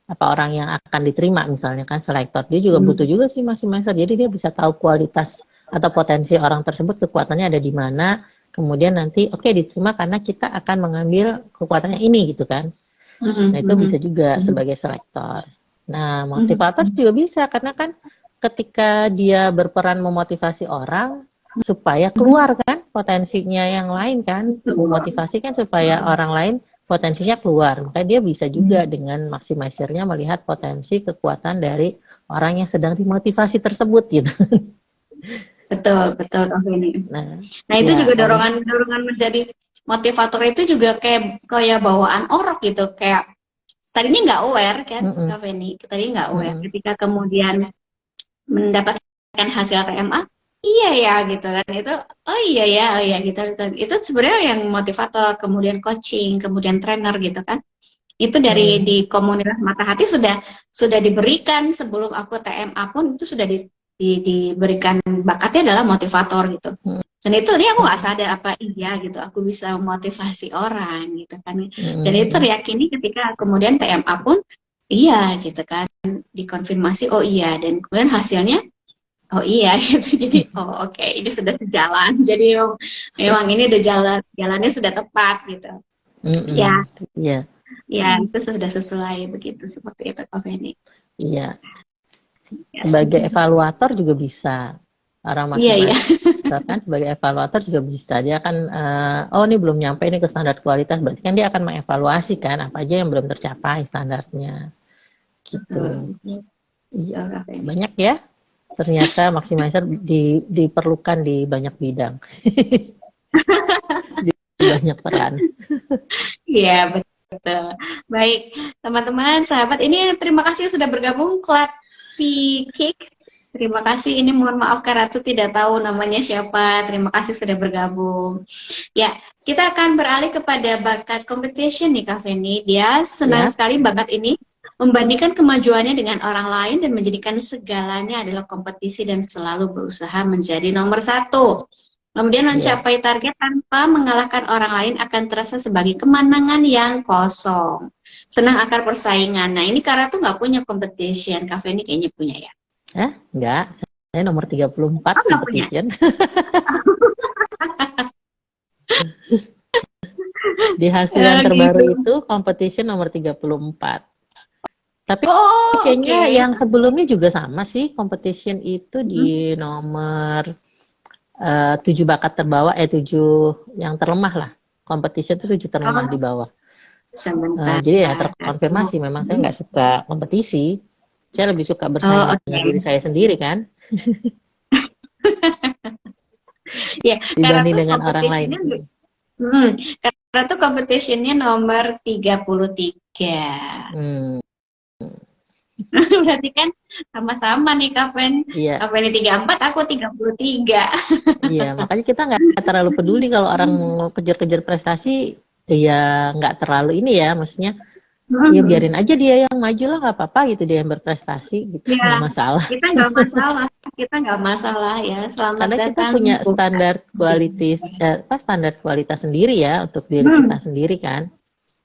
apa orang yang akan diterima, misalnya kan selektor. Dia juga butuh juga sih masing-masing. Jadi dia bisa tahu kualitas atau potensi orang tersebut, kekuatannya ada di mana. Kemudian nanti oke, diterima karena kita akan mengambil kekuatannya ini gitu kan. Nah itu bisa juga sebagai selektor. Nah motivator juga bisa, karena kan ketika dia berperan memotivasi orang supaya keluar kan potensinya yang lain kan, memotivasi kan supaya orang lain potensinya keluar, maka dia bisa juga dengan maximizernya melihat potensi kekuatan dari orang yang sedang dimotivasi tersebut gitu. Betul Kak Feni. Nah itu ya, juga dorongan menjadi motivator itu juga kayak bawaan orok gitu, kayak tadinya nggak aware kan Kak Feni, tadinya nggak aware, ketika kemudian mendapatkan hasil TMA, iya ya gitu kan, itu oh iya gitu, itu sebenarnya yang motivator, kemudian coaching, kemudian trainer gitu kan, itu dari di komunitas Mata Hati sudah diberikan sebelum aku TMA pun, itu sudah diberikan bakatnya adalah motivator gitu. Dan itu tadi aku nggak sadar apa iya gitu, aku bisa memotivasi orang gitu kan. Dan itu teriyakini ketika kemudian TMA pun iya gitu kan, dikonfirmasi oh iya, dan kemudian hasilnya oh iya gitu. Jadi oh oke, ini sudah sejalan. Jadi memang ini udah jalannya sudah tepat gitu. Ya. Ya, itu sudah sesuai begitu, seperti itu Kak Feni. Iya. Sebagai evaluator juga bisa. Orang masing-masing kan sebagai evaluator juga bisa. Dia kan oh ini belum nyampe ini ke standar kualitas, berarti kan dia akan mengevaluasi kan apa aja yang belum tercapai standarnya. Gitu. Iya, banyak ya. Ternyata maximizer diperlukan di banyak bidang. Di banyak peran. Iya, betul. Baik, teman-teman, sahabat, ini terima kasih sudah bergabung Club P-Kick. Terima kasih, ini mohon maaf Kak Ratu tidak tahu namanya siapa. Terima kasih sudah bergabung. Ya, kita akan beralih kepada bakat competition nih Kak Feni. Dia senang sekali bakat ini membandingkan kemajuannya dengan orang lain dan menjadikan segalanya adalah kompetisi dan selalu berusaha menjadi nomor 1. Kemudian mencapai target tanpa mengalahkan orang lain akan terasa sebagai kemenangan yang kosong. Senang akan persaingan. Nah ini Kak Ratu nggak punya competition. Kak Feni kayaknya punya ya? Enggak. Saya nomor 34 competition. Di hasilan terbaru itu competition nomor 34. Tapi kayaknya yang sebelumnya juga sama sih, competition itu di nomor 7 bakat terbawa, 7 yang terlemah lah. Competition itu 7 terlemah di bawah. Jadi ya terkonfirmasi, memang saya nggak suka kompetisi. Saya lebih suka bersaing dengan diri saya sendiri kan. Dibanding dengan orang lain. Karena tuh competitionnya nomor 33. Berarti kan sama-sama nih Kak Fen. Iya, Kak Fen 34, aku 33. iya. Makanya kita nggak terlalu peduli kalau orang mau kejar-kejar prestasi, ya nggak terlalu ini ya, maksudnya ya biarin aja dia yang maju lah, nggak apa-apa gitu, dia yang berprestasi gitu, nggak Ya, masalah. kita nggak masalah. Kita nggak masalah ya. Selamat Karena kita datang, punya Bu. standar kualitas sendiri ya untuk diri Hmm, kita sendiri kan.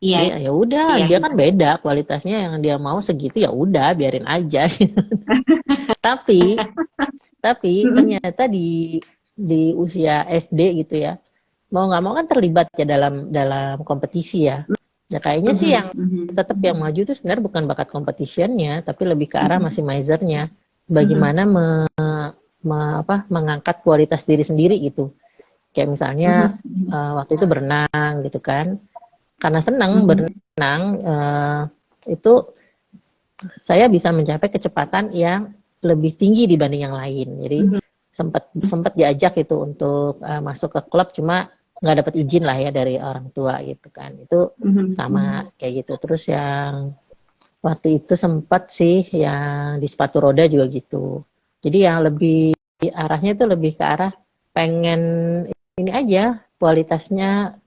iya, Jadi ya udah, iya, dia iya. kan beda kualitasnya, yang dia mau segitu ya udah biarin aja. Tapi Mm-mm. ternyata di usia SD gitu ya, mau nggak mau kan terlibat ya dalam dalam kompetisi ya. Ya kayaknya sih yang Mhm, mhm, tetap yang maju itu sebenarnya bukan bakat competitionnya, tapi lebih ke arah mhm, maximizernya. mhm, Bagaimana mengangkat kualitas diri sendiri gitu. Kayak misalnya mhm, mhm, waktu itu berenang gitu kan. Karena senang mhm, berenang, itu saya bisa mencapai kecepatan yang lebih tinggi dibanding yang lain. Jadi mhm, sempat sempat diajak itu untuk masuk ke klub, cuma nggak dapat izin lah ya dari orang tua gitu kan. Itu mhm, sama kayak gitu. Terus yang waktu itu sempat sih yang di sepatu roda juga gitu. Jadi yang lebih arahnya itu lebih ke arah pengen ini aja, kualitasnya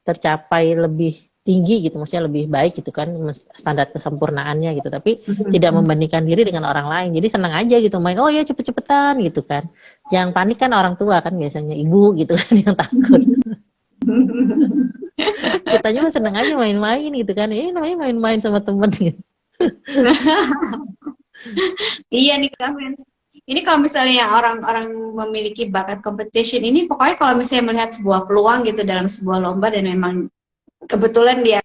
tercapai lebih tinggi gitu, maksudnya lebih baik gitu kan, standar kesempurnaannya gitu, tapi tidak mhm. membandingkan diri dengan orang lain. Jadi senang aja gitu main, oh ya cepet-cepetan gitu kan. Yang panik kan orang tua kan, biasanya ibu gitu kan yang takut. Kitanya mah seneng aja main-main gitu kan, namanya main-main sama temen gitu. Iya nih Kak Fen. Ini kalau misalnya orang-orang memiliki bakat competition ini, pokoknya kalau misalnya melihat sebuah peluang gitu dalam sebuah lomba dan memang kebetulan dia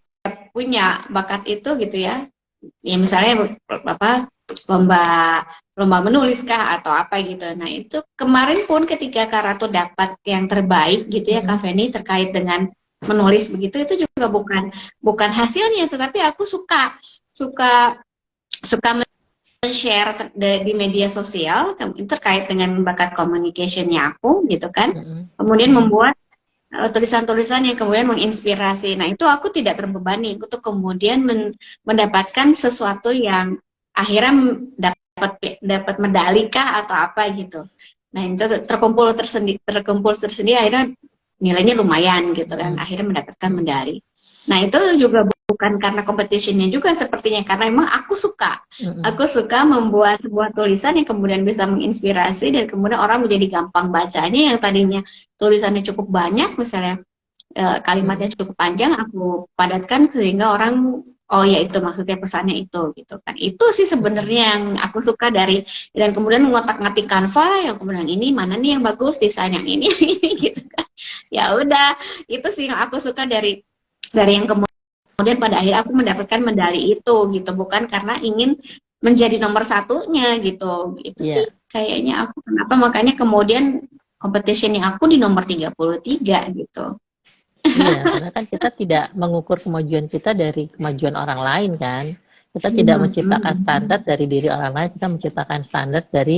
punya bakat itu gitu ya, ya misalnya apa lomba lomba menulis kah atau apa gitu. Nah itu kemarin pun ketika Kak Ratu dapat yang terbaik gitu ya Kak Feni terkait dengan menulis begitu, itu juga bukan bukan hasilnya, tetapi aku suka suka suka share di media sosial terkait dengan bakat communicationnya aku gitu kan, kemudian membuat tulisan-tulisan yang kemudian menginspirasi. Nah, itu aku tidak terbebani untuk kemudian mendapatkan sesuatu yang akhirnya dapat medali kah atau apa gitu. Nah, itu terkumpul tersendiri akhirnya nilainya lumayan gitu kan. Akhirnya mendapatkan medali. Nah, itu juga bukan karena competitionnya juga sepertinya, karena emang aku suka. Aku suka membuat sebuah tulisan yang kemudian bisa menginspirasi dan kemudian orang menjadi gampang bacanya, yang tadinya tulisannya cukup banyak, misalnya kalimatnya cukup panjang, aku padatkan sehingga orang oh ya itu maksudnya pesannya itu gitu kan. Itu sih sebenarnya yang aku suka dari, dan kemudian ngotak-ngatik Canva yang kemudian ini mana nih yang bagus, desain yang ini yang ini gitu kan. Ya udah, itu sih yang aku suka dari yang kemudian pada akhirnya aku mendapatkan medali itu gitu, bukan karena ingin menjadi nomor satunya gitu. Itu sih Iya, kayaknya aku kenapa makanya kemudian competitionnya aku di nomor 33 gitu. iya, karena kan kita tidak mengukur kemajuan kita dari kemajuan orang lain kan. Kita tidak Mhm, menciptakan mhm, standar dari diri orang lain, kita menciptakan standar dari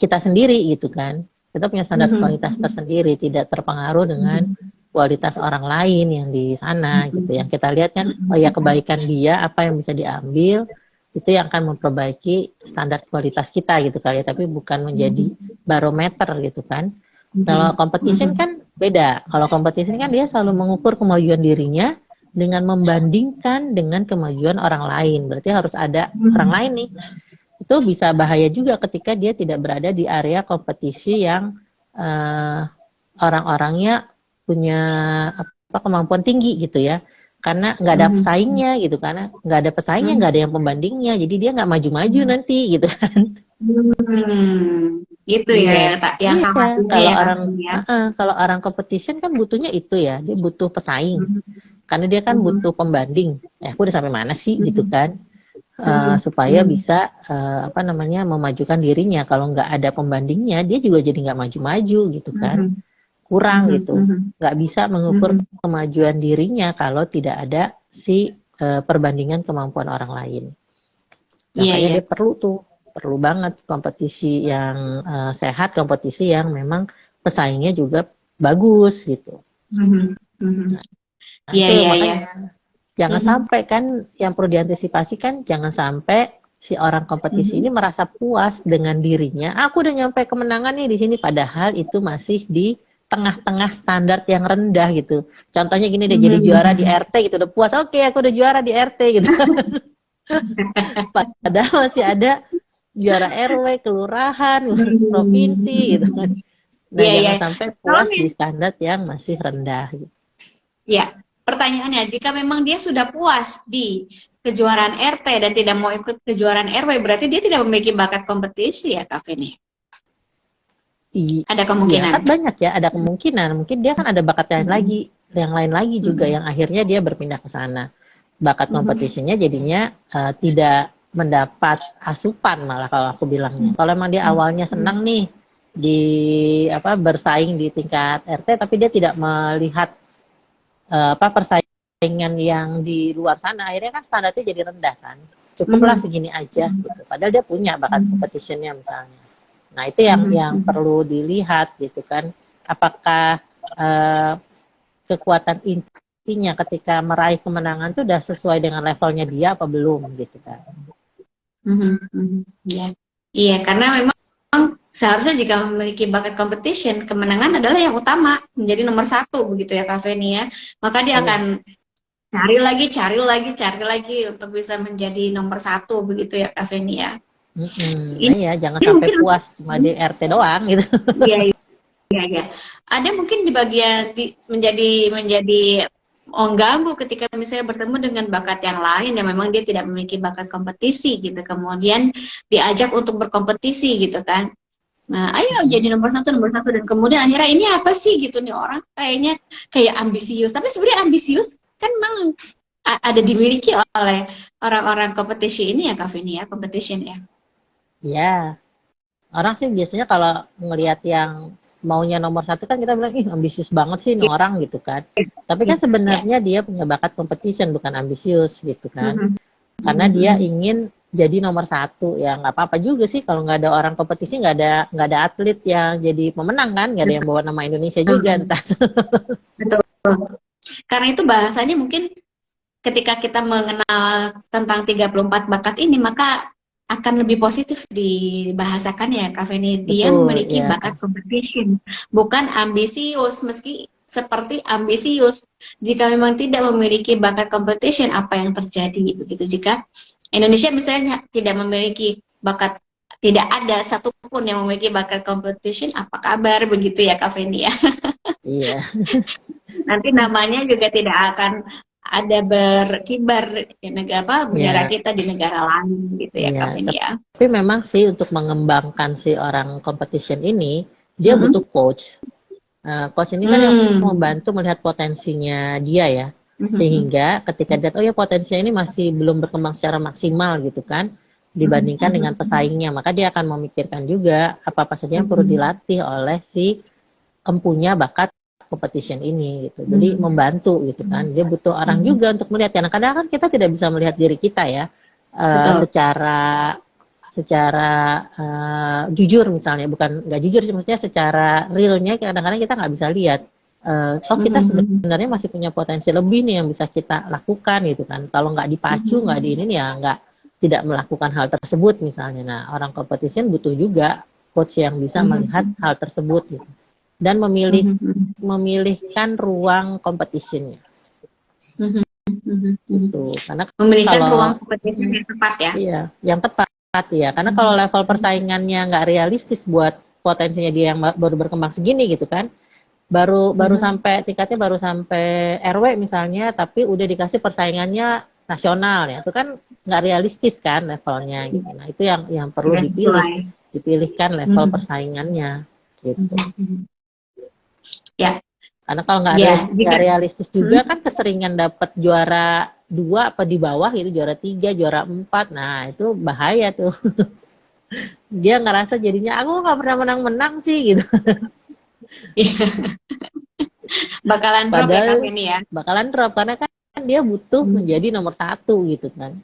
kita sendiri gitu kan. Kita punya standar mhm, kualitas tersendiri, tidak terpengaruh dengan mhm, kualitas orang lain yang di sana gitu. mhm, Yang kita lihat kan, oh ya kebaikan dia, apa yang bisa diambil, itu yang akan memperbaiki standar kualitas kita gitu kali ya, tapi bukan menjadi mhm, barometer gitu kan. Kalau mhm, competition mhm, kan beda. Kalau competition kan dia selalu mengukur kemajuan dirinya dengan membandingkan dengan kemajuan orang lain. Berarti harus ada orang mhm. lain nih. Itu bisa bahaya juga ketika dia tidak berada di area kompetisi yang eh, orang-orangnya punya apa kemampuan tinggi gitu ya. Karena nggak ada Mhm, pesaingnya gitu, karena nggak ada pesaingnya, nggak ada mhm, yang pembandingnya, jadi dia nggak maju-maju mhm. nanti gitu kan. Gitu ya, Iya, yang iya. khawatirnya Kalau ya Kak orang, Vin ya. kalau orang competition kan butuhnya itu ya, dia butuh pesaing. Mhm, Karena dia kan mhm, butuh pembanding. Aku udah sampai mana sih gitu mhm, kan? mhm, Supaya mhm, bisa apa namanya memajukan dirinya. Kalau nggak ada pembandingnya, dia juga jadi nggak maju-maju gitu kan? mhm, Kurang mhm, gitu. mhm, Nggak bisa mengukur mhm. kemajuan dirinya kalau tidak ada si perbandingan kemampuan orang lain. Iya, Makanya iya. dia perlu banget kompetisi yang sehat, kompetisi yang memang pesaingnya juga bagus gitu. Mhm, mhm. Nah Iya, itu iya, iya. makanya jangan Mhm, sampai kan, yang perlu diantisipasi kan jangan sampai si orang kompetisi ini merasa puas dengan dirinya. Aku udah nyampe kemenangan nih di sini, padahal itu masih di tengah-tengah standar yang rendah gitu. Contohnya gini deh, jadi juara di RT gitu, udah puas. Oke, aku udah juara di RT gitu. Padahal masih ada juara RW, kelurahan, provinsi gitu kan. Nah, Iya, jangan iya. sampai Kalau puas di standar yang masih rendah gitu. ya, pertanyaannya, jika memang dia sudah puas di kejuaraan RT dan tidak mau ikut kejuaraan RW, berarti dia tidak memiliki bakat kompetisi ya, Kak Feni? Ada Iya, kemungkinan. kan banyak ya, ada kemungkinan. Mungkin dia kan ada bakat yang lain lagi juga yang akhirnya dia berpindah ke sana. Bakat kompetisinya jadinya tidak mendapat asupan malah kalau aku bilangnya. Kalau emang dia awalnya senang nih di bersaing di tingkat RT, tapi dia tidak melihat persaingan yang di luar sana, akhirnya kan standarnya jadi rendah kan. Cukuplah segini aja gitu. Padahal dia punya bakat competitionnya misalnya. Nah, itu yang perlu dilihat gitu kan. Apakah kekuatan intinya ketika meraih kemenangan itu udah sesuai dengan levelnya dia apa belum gitu kan. Iya. Iya, karena memang seharusnya jika memiliki bakat competition, kemenangan adalah yang utama, menjadi nomor 1 begitu ya Kak Feni ya. Maka dia akan cari lagi untuk bisa menjadi nomor 1 begitu ya Kak Feni ya. Nah ya, jangan sampai puas cuma di RT doang gitu. Iya. Ada mungkin di bagian menjadi mengganggu ketika misalnya bertemu dengan bakat yang lain yang memang dia tidak memiliki bakat kompetisi gitu, kemudian diajak untuk berkompetisi gitu kan. Nah, ayo jadi nomor satu, dan kemudian akhirnya ini apa sih gitu nih orang kayaknya kayak ambisius, tapi sebenarnya ambisius kan memang ada dimiliki oleh orang-orang kompetisi ini ya Kak Vini ya, competition ya. Ya, orang sih biasanya kalau ngelihat yang maunya nomor 1 kan kita bilang, ih ambisius banget sih nih orang gitu kan. Tapi kan sebenarnya dia punya bakat competition, bukan ambisius gitu kan. Karena dia ingin jadi nomor 1, ya nggak apa-apa juga sih kalau nggak ada orang kompetisi, nggak ada atlet yang jadi pemenang kan, nggak ada yang bawa nama Indonesia juga entah. Betul. Karena itu bahasanya mungkin ketika kita mengenal tentang 34 bakat ini, maka akan lebih positif dibahasakan ya Kak Feni. Dia memiliki bakat competition, bukan ambisius. Meski seperti ambisius, jika memang tidak memiliki bakat competition, apa yang terjadi begitu? Jika Indonesia misalnya tidak memiliki bakat, tidak ada satupun yang memiliki bakat competition, apa kabar begitu ya Kak Feni ya? Iya. Nanti namanya juga tidak akan ada berkibar di negara bendera kita di negara lain gitu ya Kak Feni ya. Tapi memang sih untuk mengembangkan si orang competition ini, dia butuh coach. Coach ini kan yang membantu melihat potensinya dia ya. Sehingga ketika dia oh ya potensinya ini masih belum berkembang secara maksimal gitu kan, dibandingkan dengan pesaingnya, maka dia akan memikirkan juga apa-apa saja yang perlu dilatih oleh si empunya bakat competition ini gitu. Jadi membantu gitu kan. Dia butuh orang juga untuk melihat. Karena kadang kan kita tidak bisa melihat diri kita ya secara jujur misalnya, bukan nggak jujur sih, maksudnya secara realnya kadang-kadang kita nggak bisa lihat. Kita sebenarnya masih punya potensi lebih nih yang bisa kita lakukan gitu kan. Kalau nggak dipacu, nggak di ini ya nggak tidak melakukan hal tersebut misalnya. Nah orang competition butuh juga coach yang bisa melihat hal tersebut gitu. Dan memilihkan ruang competitionnya. Gitu. Karena memilihkan ruang competition yang tepat ya. Iya, yang tepat ya. Karena kalau level persaingannya nggak realistis buat potensinya dia yang baru berkembang segini gitu kan. Baru sampai tingkatnya baru sampai RW misalnya, tapi udah dikasih persaingannya nasional ya. Itu kan nggak realistis kan levelnya gitu. Nah, itu yang perlu dipilihkan level persaingannya gitu. Ya. Karena kalau nggak realistis juga kan keseringan dapat juara 2 apa di bawah gitu, juara 3, juara 4. Nah, itu bahaya tuh. Dia ngerasa jadinya aku nggak pernah menang-menang sih gitu. Bakalan drop ya ini ya. Bakalan drop karena kan dia butuh menjadi nomor 1 gitu kan.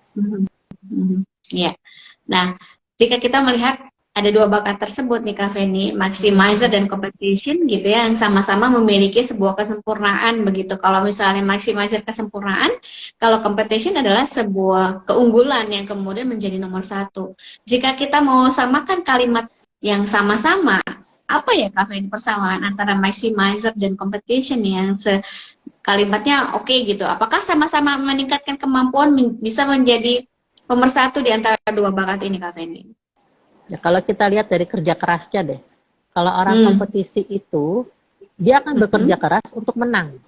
Iya. Nah, jika kita melihat ada dua bakat tersebut nih Kak Feni, maximizer dan competition gitu ya, yang sama-sama memiliki sebuah kesempurnaan begitu. Kalau misalnya maximizer kesempurnaan, kalau competition adalah sebuah keunggulan yang kemudian menjadi nomor satu. Jika kita mau samakan kalimat yang sama-sama, apa ya Kak Feni persamaan antara maximizer dan competition yang kalimatnya oke gitu? Apakah sama-sama meningkatkan kemampuan bisa menjadi pemersatu di antara dua bakat ini Kak Feni? Ya, kalau kita lihat dari kerja kerasnya deh, kalau orang kompetisi itu dia akan bekerja keras untuk menang.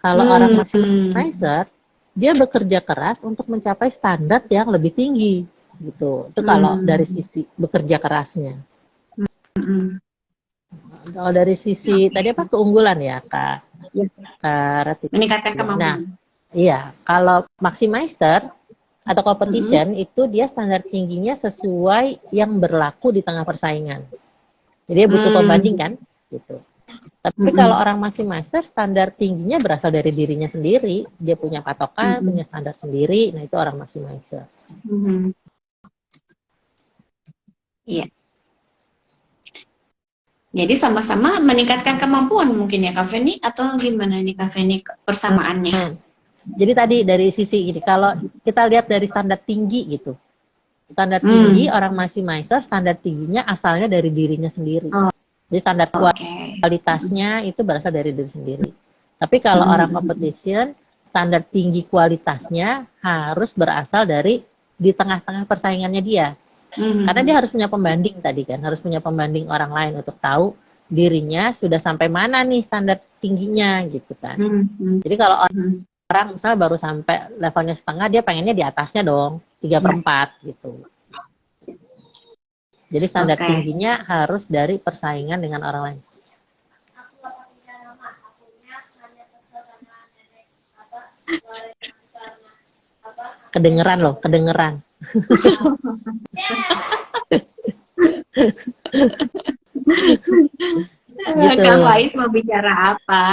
Kalau orang maximizer, dia bekerja keras untuk mencapai standar yang lebih tinggi, gitu. Itu kalau dari sisi bekerja kerasnya. Kalau dari sisi tadi apa keunggulan ya Kak? Rati. Meningkatkan kemampuan. Nah, iya. Kalau maximizer atau competition itu dia standar tingginya sesuai yang berlaku di tengah persaingan. Jadi dia butuh pembanding kan, gitu. Tapi kalau orang maximizer standar tingginya berasal dari dirinya sendiri, dia punya patokan, punya standar sendiri. Nah itu orang maximizer. Iya. Jadi sama-sama meningkatkan kemampuan mungkin ya Kak Feni, atau gimana nih Kak Feni persamaannya? Jadi tadi dari sisi ini, kalau kita lihat dari standar tinggi gitu, standar tinggi orang maximizer, standar tingginya asalnya dari dirinya sendiri. Jadi standar kualitasnya itu berasal dari diri sendiri. Tapi kalau orang competition, standar tinggi kualitasnya harus berasal dari di tengah-tengah persaingannya dia. Karena dia harus punya pembanding tadi kan, harus punya pembanding orang lain untuk tahu dirinya sudah sampai mana nih standar tingginya gitu kan. Jadi kalau orang misalnya baru sampai levelnya setengah, dia pengennya di atasnya dong, 3/4 gitu. Jadi standar tingginya harus dari persaingan dengan orang lain. Kedengeran loh, kedengeran. Gitu. Kak Faiz mau bicara apa?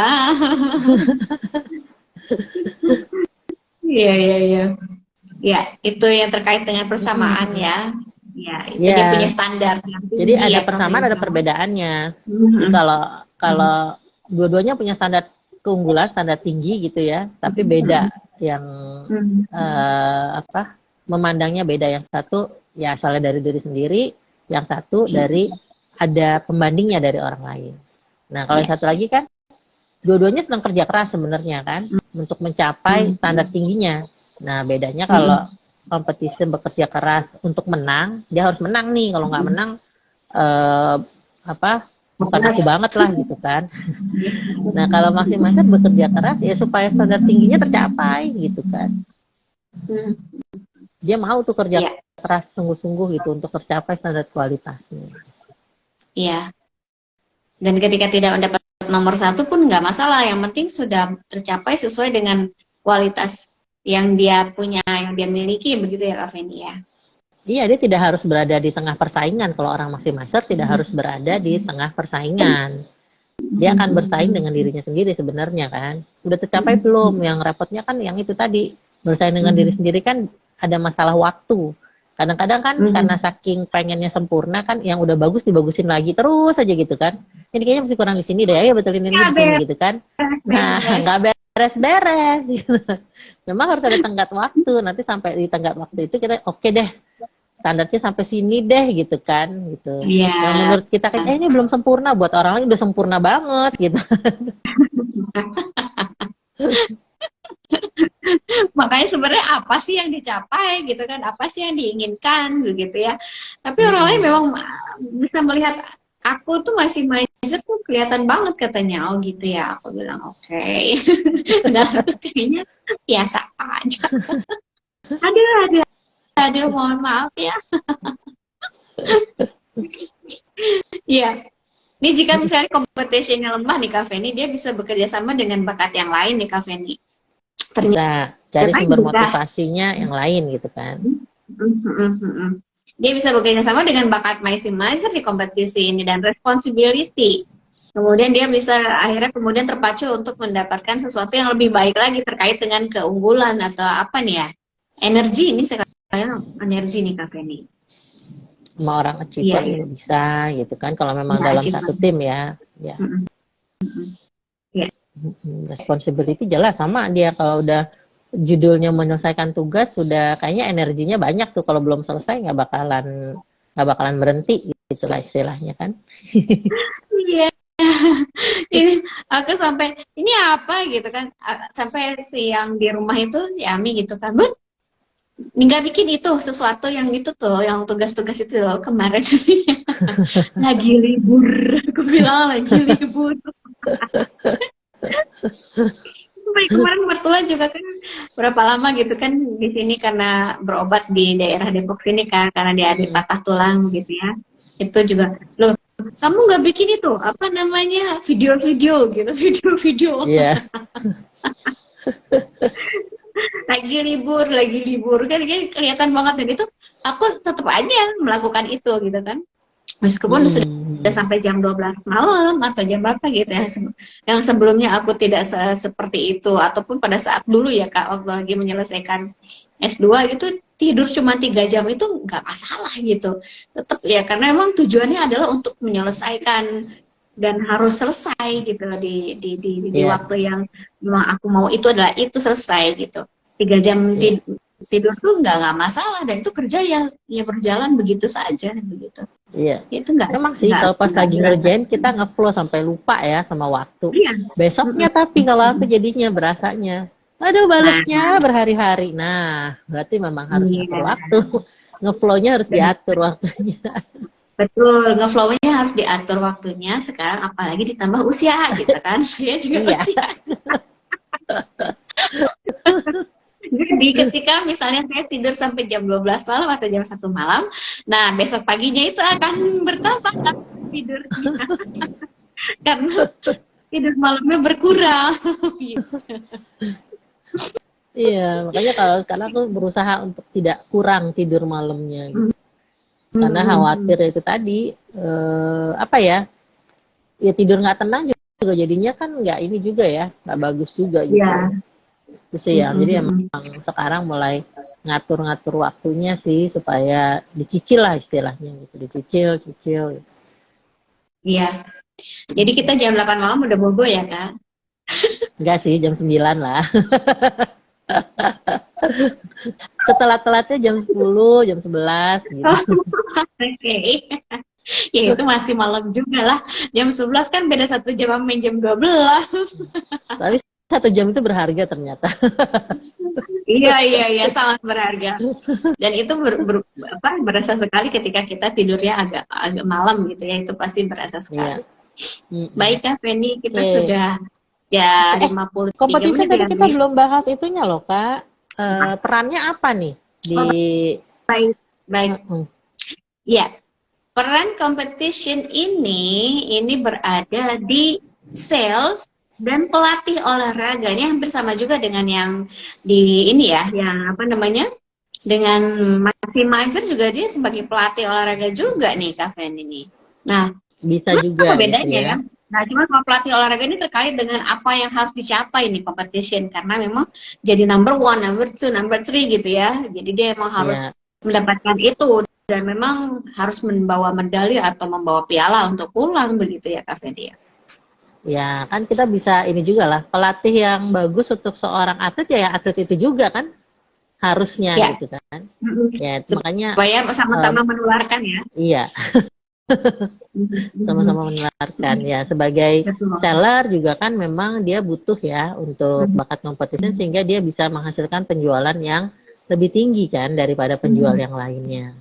Iya. Ya, itu yang terkait dengan persamaan ya. Ya, itu dia punya standar yang tinggi. Jadi ada persamaan, ada perbedaannya. Jadi kalau dua-duanya punya standar keunggulan, standar tinggi gitu ya, tapi beda yang memandangnya beda. Yang satu ya asalnya dari diri sendiri, yang satu dari ada pembandingnya dari orang lain. Nah, kalau yang satu lagi kan dua-duanya sedang kerja keras sebenarnya kan untuk mencapai standar tingginya. Nah, bedanya kalau competition bekerja keras untuk menang, dia harus menang nih. Kalau nggak menang, bukan aku banget lah gitu kan. Nah, kalau maximizer bekerja keras ya supaya standar tingginya tercapai gitu kan. Dia mau tuh kerja keras sungguh-sungguh gitu untuk tercapai standar kualitasnya. Iya. Dan ketika tidak mendapat nomor satu pun nggak masalah. Yang penting sudah tercapai sesuai dengan kualitas yang dia punya, yang dia miliki, begitu ya Kak Feni ya? Iya, dia tidak harus berada di tengah persaingan. Kalau orang maximizer tidak harus berada di tengah persaingan. Dia akan bersaing dengan dirinya sendiri sebenarnya kan. Udah tercapai belum? Yang repotnya kan yang itu tadi. Bersaing dengan diri sendiri kan ada masalah waktu. Kadang-kadang kan karena saking pengennya sempurna kan, yang udah bagus dibagusin lagi terus aja gitu kan. Ini kayaknya masih kurang di sini deh, ya betulin ini di sini gitu kan. Nah, nggak beres-beres gitu. Memang harus ada tenggat waktu. Nanti sampai di tenggat waktu itu kita oke deh, standarnya sampai sini deh gitu kan gitu. Yang menurut kita kan ini belum sempurna, buat orang lain udah sempurna banget gitu. Makanya sebenarnya apa sih yang dicapai gitu kan, apa sih yang diinginkan gitu ya. Tapi orang lain memang bisa melihat aku tuh masih maximizer tuh kelihatan banget katanya. Oh gitu ya, aku bilang oke. Dan kayaknya biasa aja. Aduh, mohon maaf ya. Iya. Ini jika misalnya competition-nya lemah nih Kak Feni, dia bisa bekerja sama dengan bakat yang lain nih Kak Feni. Bisa cari sumber motivasinya yang lain gitu kan. Dia bisa bekerja sama dengan bakat maximizer di kompetisi ini dan responsibility. Kemudian dia bisa akhirnya kemudian terpacu untuk mendapatkan sesuatu yang lebih baik lagi terkait dengan keunggulan atau apa nih ya, energi ini sekarang energi nih Kak Feni. sama orang achiever Iya. juga bisa gitu kan, kalau memang Ya, dalam achievement. satu tim ya. Ya. Mm-mm. Mm-mm. Iya. Responsibility jelas sama dia, kalau udah judulnya menyelesaikan tugas, sudah kayaknya energinya banyak tuh, kalau belum selesai nggak bakalan berhenti gitulah istilahnya kan. Iya. Ini aku sampai ini apa gitu kan, sampai si yang di rumah itu si Ami gitu kan, Bun, nggak bikin itu sesuatu yang itu tuh, yang tugas-tugas itu loh kemarin. Lagi libur, aku bilang lagi libur. Sampai kemarin mertua juga kan berapa lama gitu kan di sini karena berobat di daerah Depok sini kan, karena dia ada patah tulang gitu ya. Itu juga, loh kamu nggak bikin itu apa namanya video-video gitu, video-video. Iya. Lagi libur kan dia kelihatan banget, dan itu aku tetap aja melakukan itu gitu kan, meskipun sudah sampai jam 12 malam atau jam berapa gitu ya, yang sebelumnya aku tidak seperti itu, ataupun pada saat dulu ya Kak, waktu lagi menyelesaikan S2 gitu tidur cuma 3 jam itu nggak masalah gitu, tetap ya, karena memang tujuannya adalah untuk menyelesaikan dan harus selesai gitu di waktu yang memang aku mau, itu adalah itu selesai gitu. 3 jam tidur tuh nggak masalah, dan itu kerja ya berjalan begitu saja begitu. Iya. Itu nggak. Emang sih kalau pas lagi ngerjain kita ngeflow sampai lupa ya sama waktu. Iya. Besoknya tapi kalau aku jadinya berasanya, aduh balesnya berhari-hari. Nah, berarti memang harus ngatur waktu. Ngeflow-nya harus diatur waktunya. Betul, ngeflow-nya harus diatur waktunya. Sekarang apalagi ditambah usia gitu kan. Saya juga usia. Jadi ketika misalnya saya tidur sampai jam 12 malam atau jam 1 malam, nah besok paginya itu akan bertambah tidurnya. Karena tidur malamnya berkurang. Iya, makanya karena aku berusaha untuk tidak kurang tidur malamnya gitu. Karena khawatir itu tadi ya tidur nggak tenang juga jadinya kan nggak ini juga ya, nggak bagus juga gitu. Itu sih ya, jadi emang sekarang mulai ngatur-ngatur waktunya sih supaya dicicil lah istilahnya gitu, dicicil gitu. Iya. Jadi kita jam 8 malam udah bobo ya Kak? Enggak sih, jam 9 lah. Setelah-telatnya jam 10, jam 11 gitu. Oke. Ya itu masih malam juga lah. Jam 11 kan beda 1 jam sama jam 12. Tapi 1 jam itu berharga ternyata. Iya, sangat berharga. Dan itu berasa sekali ketika kita tidurnya agak malam gitu ya, itu pasti berasa sekali. Iya. Baik Kak Penny, kita sudah ya 53 kompetisi menit. Tadi kita belum bahas itunya loh Kak. Perannya apa nih di baik. Ya, peran competition ini berada di sales dan pelatih olahraga. Ini hampir sama juga dengan yang di ini ya, yang apa namanya, dengan maximizer juga dia sebagai pelatih olahraga juga nih Kak Fen ini. Nah, bisa juga apa bedanya gitu ya? Nah, cuma kalau pelatih olahraga ini terkait dengan apa yang harus dicapai nih competition, karena memang jadi number 1, number 2, number 3 gitu ya. Jadi dia emang harus mendapatkan itu, dan memang harus membawa medali atau membawa piala untuk pulang begitu ya Kak Fedia. Ya kan kita bisa ini juga lah, pelatih yang bagus untuk seorang atlet ya atlet itu juga kan harusnya gitu kan. Ya makanya supaya sama-sama menularkan ya. Iya. Sama-sama menularkan ya, sebagai seller juga kan memang dia butuh ya untuk bakat kompetisi sehingga dia bisa menghasilkan penjualan yang lebih tinggi kan daripada penjual yang lainnya.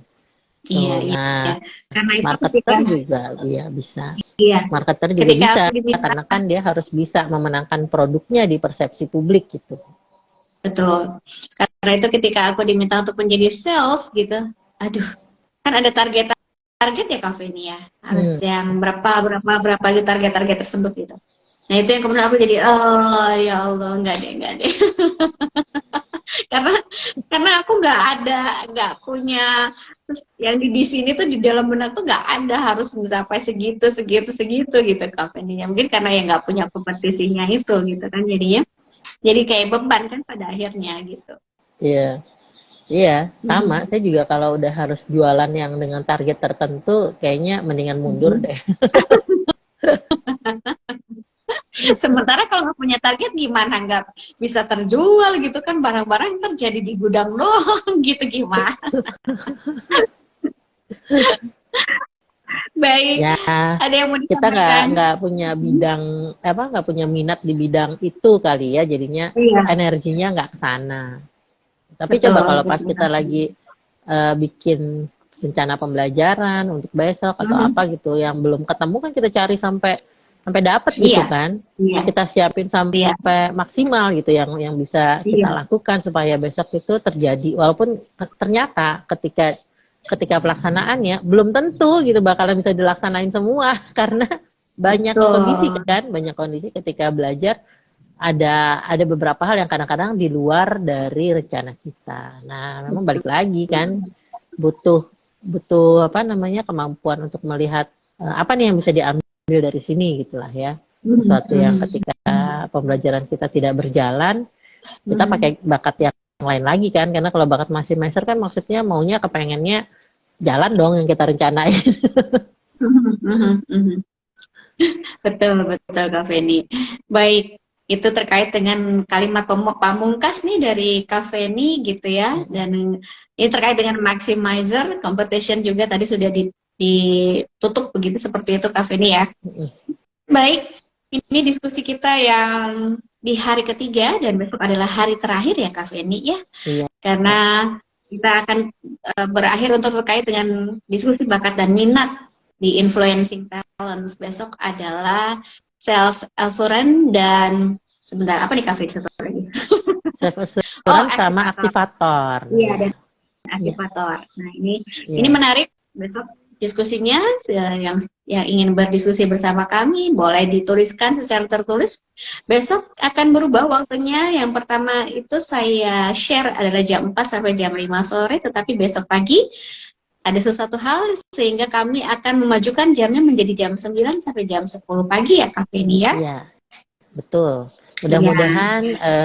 Iya. Karena itu marketer juga bisa. Iya. Marketer juga bisa karena kan dia harus bisa memenangkan produknya di persepsi publik gitu. Betul. Karena itu ketika aku diminta untuk menjadi sales gitu, aduh, kan ada target ya Kak Feni ya, harus yang berapa gitu target tersebut gitu. Nah itu yang kemudian aku jadi ya Allah enggak deh. karena aku nggak punya, terus yang di sini tuh di dalam benak tuh nggak ada harus mencapai segitu gitu Kak Feni. Mungkin karena ya nggak punya kompetisinya itu gitu kan, jadinya jadi kayak beban kan pada akhirnya gitu. Iya. Iya, sama. Saya juga kalau udah harus jualan yang dengan target tertentu, kayaknya mendingan mundur deh. Sementara kalau nggak punya target gimana nggak bisa terjual gitu kan, barang-barang terjadi di gudang doang gitu gimana? Baik, Ya, ada yang mau kita nggak ditambahkan? nggak punya bidang apa nggak punya minat di bidang itu kali ya, jadinya Iya, energinya nggak ke sana. Tapi coba betul, kalau pas betul. kita lagi bikin rencana pembelajaran untuk besok atau Mhm. apa gitu yang belum ketemu kan kita cari sampai sampai dapat gitu Iya, kan. iya, Kita siapin iya, sampai maksimal gitu yang bisa kita iya. lakukan supaya besok itu terjadi. Walaupun ternyata ketika pelaksanaannya belum tentu gitu bakalan bisa dilaksanain semua karena Betul. banyak kondisi ketika belajar ada beberapa hal yang kadang-kadang di luar dari rencana kita. Nah, memang balik lagi kan butuh butuh apa namanya kemampuan untuk melihat apa nih yang bisa diambil dari sini gitulah ya. Mhm, Sesuatu yang mhm, ketika pembelajaran kita tidak berjalan, kita pakai mhm, bakat yang lain lagi kan karena kalau bakat masih master kan maksudnya maunya kepengennya jalan dong yang kita rencanain. mhm, mhm, mhm. Betul, betul Kak Feni. Baik, itu terkait dengan kalimat pamungkas nih dari Kak Feni gitu ya. Dan ini terkait dengan maximizer, competition juga tadi sudah ditutup begitu seperti itu Kak Feni ya. Baik, ini diskusi kita yang di hari ketiga dan besok adalah hari terakhir ya Kak Feni ya. Iya. Karena kita akan berakhir untuk terkait dengan diskusi bakat dan minat di influencing talents. Besok adalah sales assurance dan sebentar apa nih Kak Feni satu lagi? Self Oh, assurance sama aktivator. aktivator. Iya, Ya. dan Iya. aktivator. Nah, ini Iya. menarik. Besok diskusinya yang ingin berdiskusi bersama kami boleh dituliskan secara tertulis. Besok akan berubah waktunya. Yang pertama itu saya share adalah jam 4 sampai jam 5 sore, tetapi besok pagi ada sesuatu hal sehingga kami akan memajukan jamnya menjadi jam 9 sampai jam 10 pagi ya Kak Feni ya. Iya, betul. Iya. Mudah-mudahan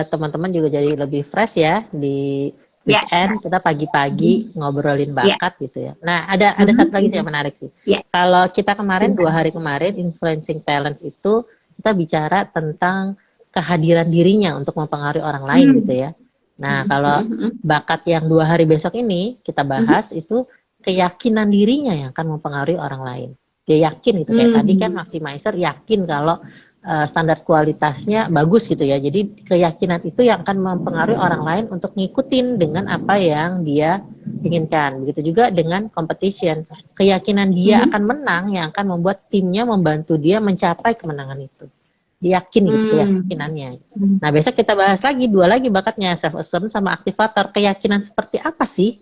teman-teman juga jadi lebih fresh ya di Ya. weekend kita pagi-pagi ngobrolin Ya. bakat gitu ya. Nah, ada satu lagi sih yang menarik sih. Ya. Kalau kita kemarin 2 Silakan. hari kemarin influencing talents itu kita bicara tentang kehadiran dirinya untuk mempengaruhi orang lain gitu ya. Nah, kalau bakat yang 2 hari besok ini kita bahas itu keyakinan dirinya yang akan mempengaruhi orang lain. Dia yakin gitu kayak tadi kan maximizer yakin kalau standar kualitasnya bagus gitu ya. Jadi keyakinan itu yang akan mempengaruhi orang lain untuk ngikutin dengan apa yang dia inginkan. Begitu juga dengan competition. Keyakinan dia akan menang yang akan membuat timnya membantu dia mencapai kemenangan itu. Dia yakin gitu keyakinannya. Nah, besok kita bahas lagi 2 lagi bakatnya self assurance sama aktivator. Keyakinan seperti apa sih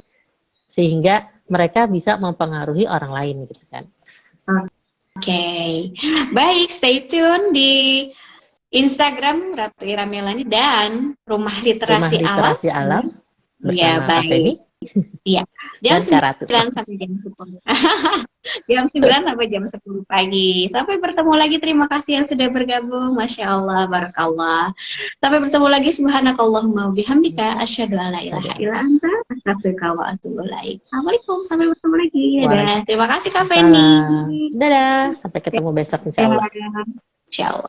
sehingga mereka bisa mempengaruhi orang lain gitu kan. Oke. Baik, stay tune di Instagram Ratu Ira Melani dan Rumah Literasi Alam ya, bersama Kak baik. Feni. Iya. Jam Dan Kak Ratu. 9 sampai jam 10. Jam 9 sampai jam 10 pagi. Sampai bertemu lagi. Terima kasih yang sudah bergabung. Masya Allah, barakallah. Sampai bertemu lagi. Subhanakallahumma bihamdika asyhadu an la ilaha illa anta astaghfiruka wa atubu ilaik. Assalamualaikum. Sampai bertemu lagi. Dadah. Terima kasih Kak Feni. Dadah. Sampai ketemu besok insya Allah. Insya Allah.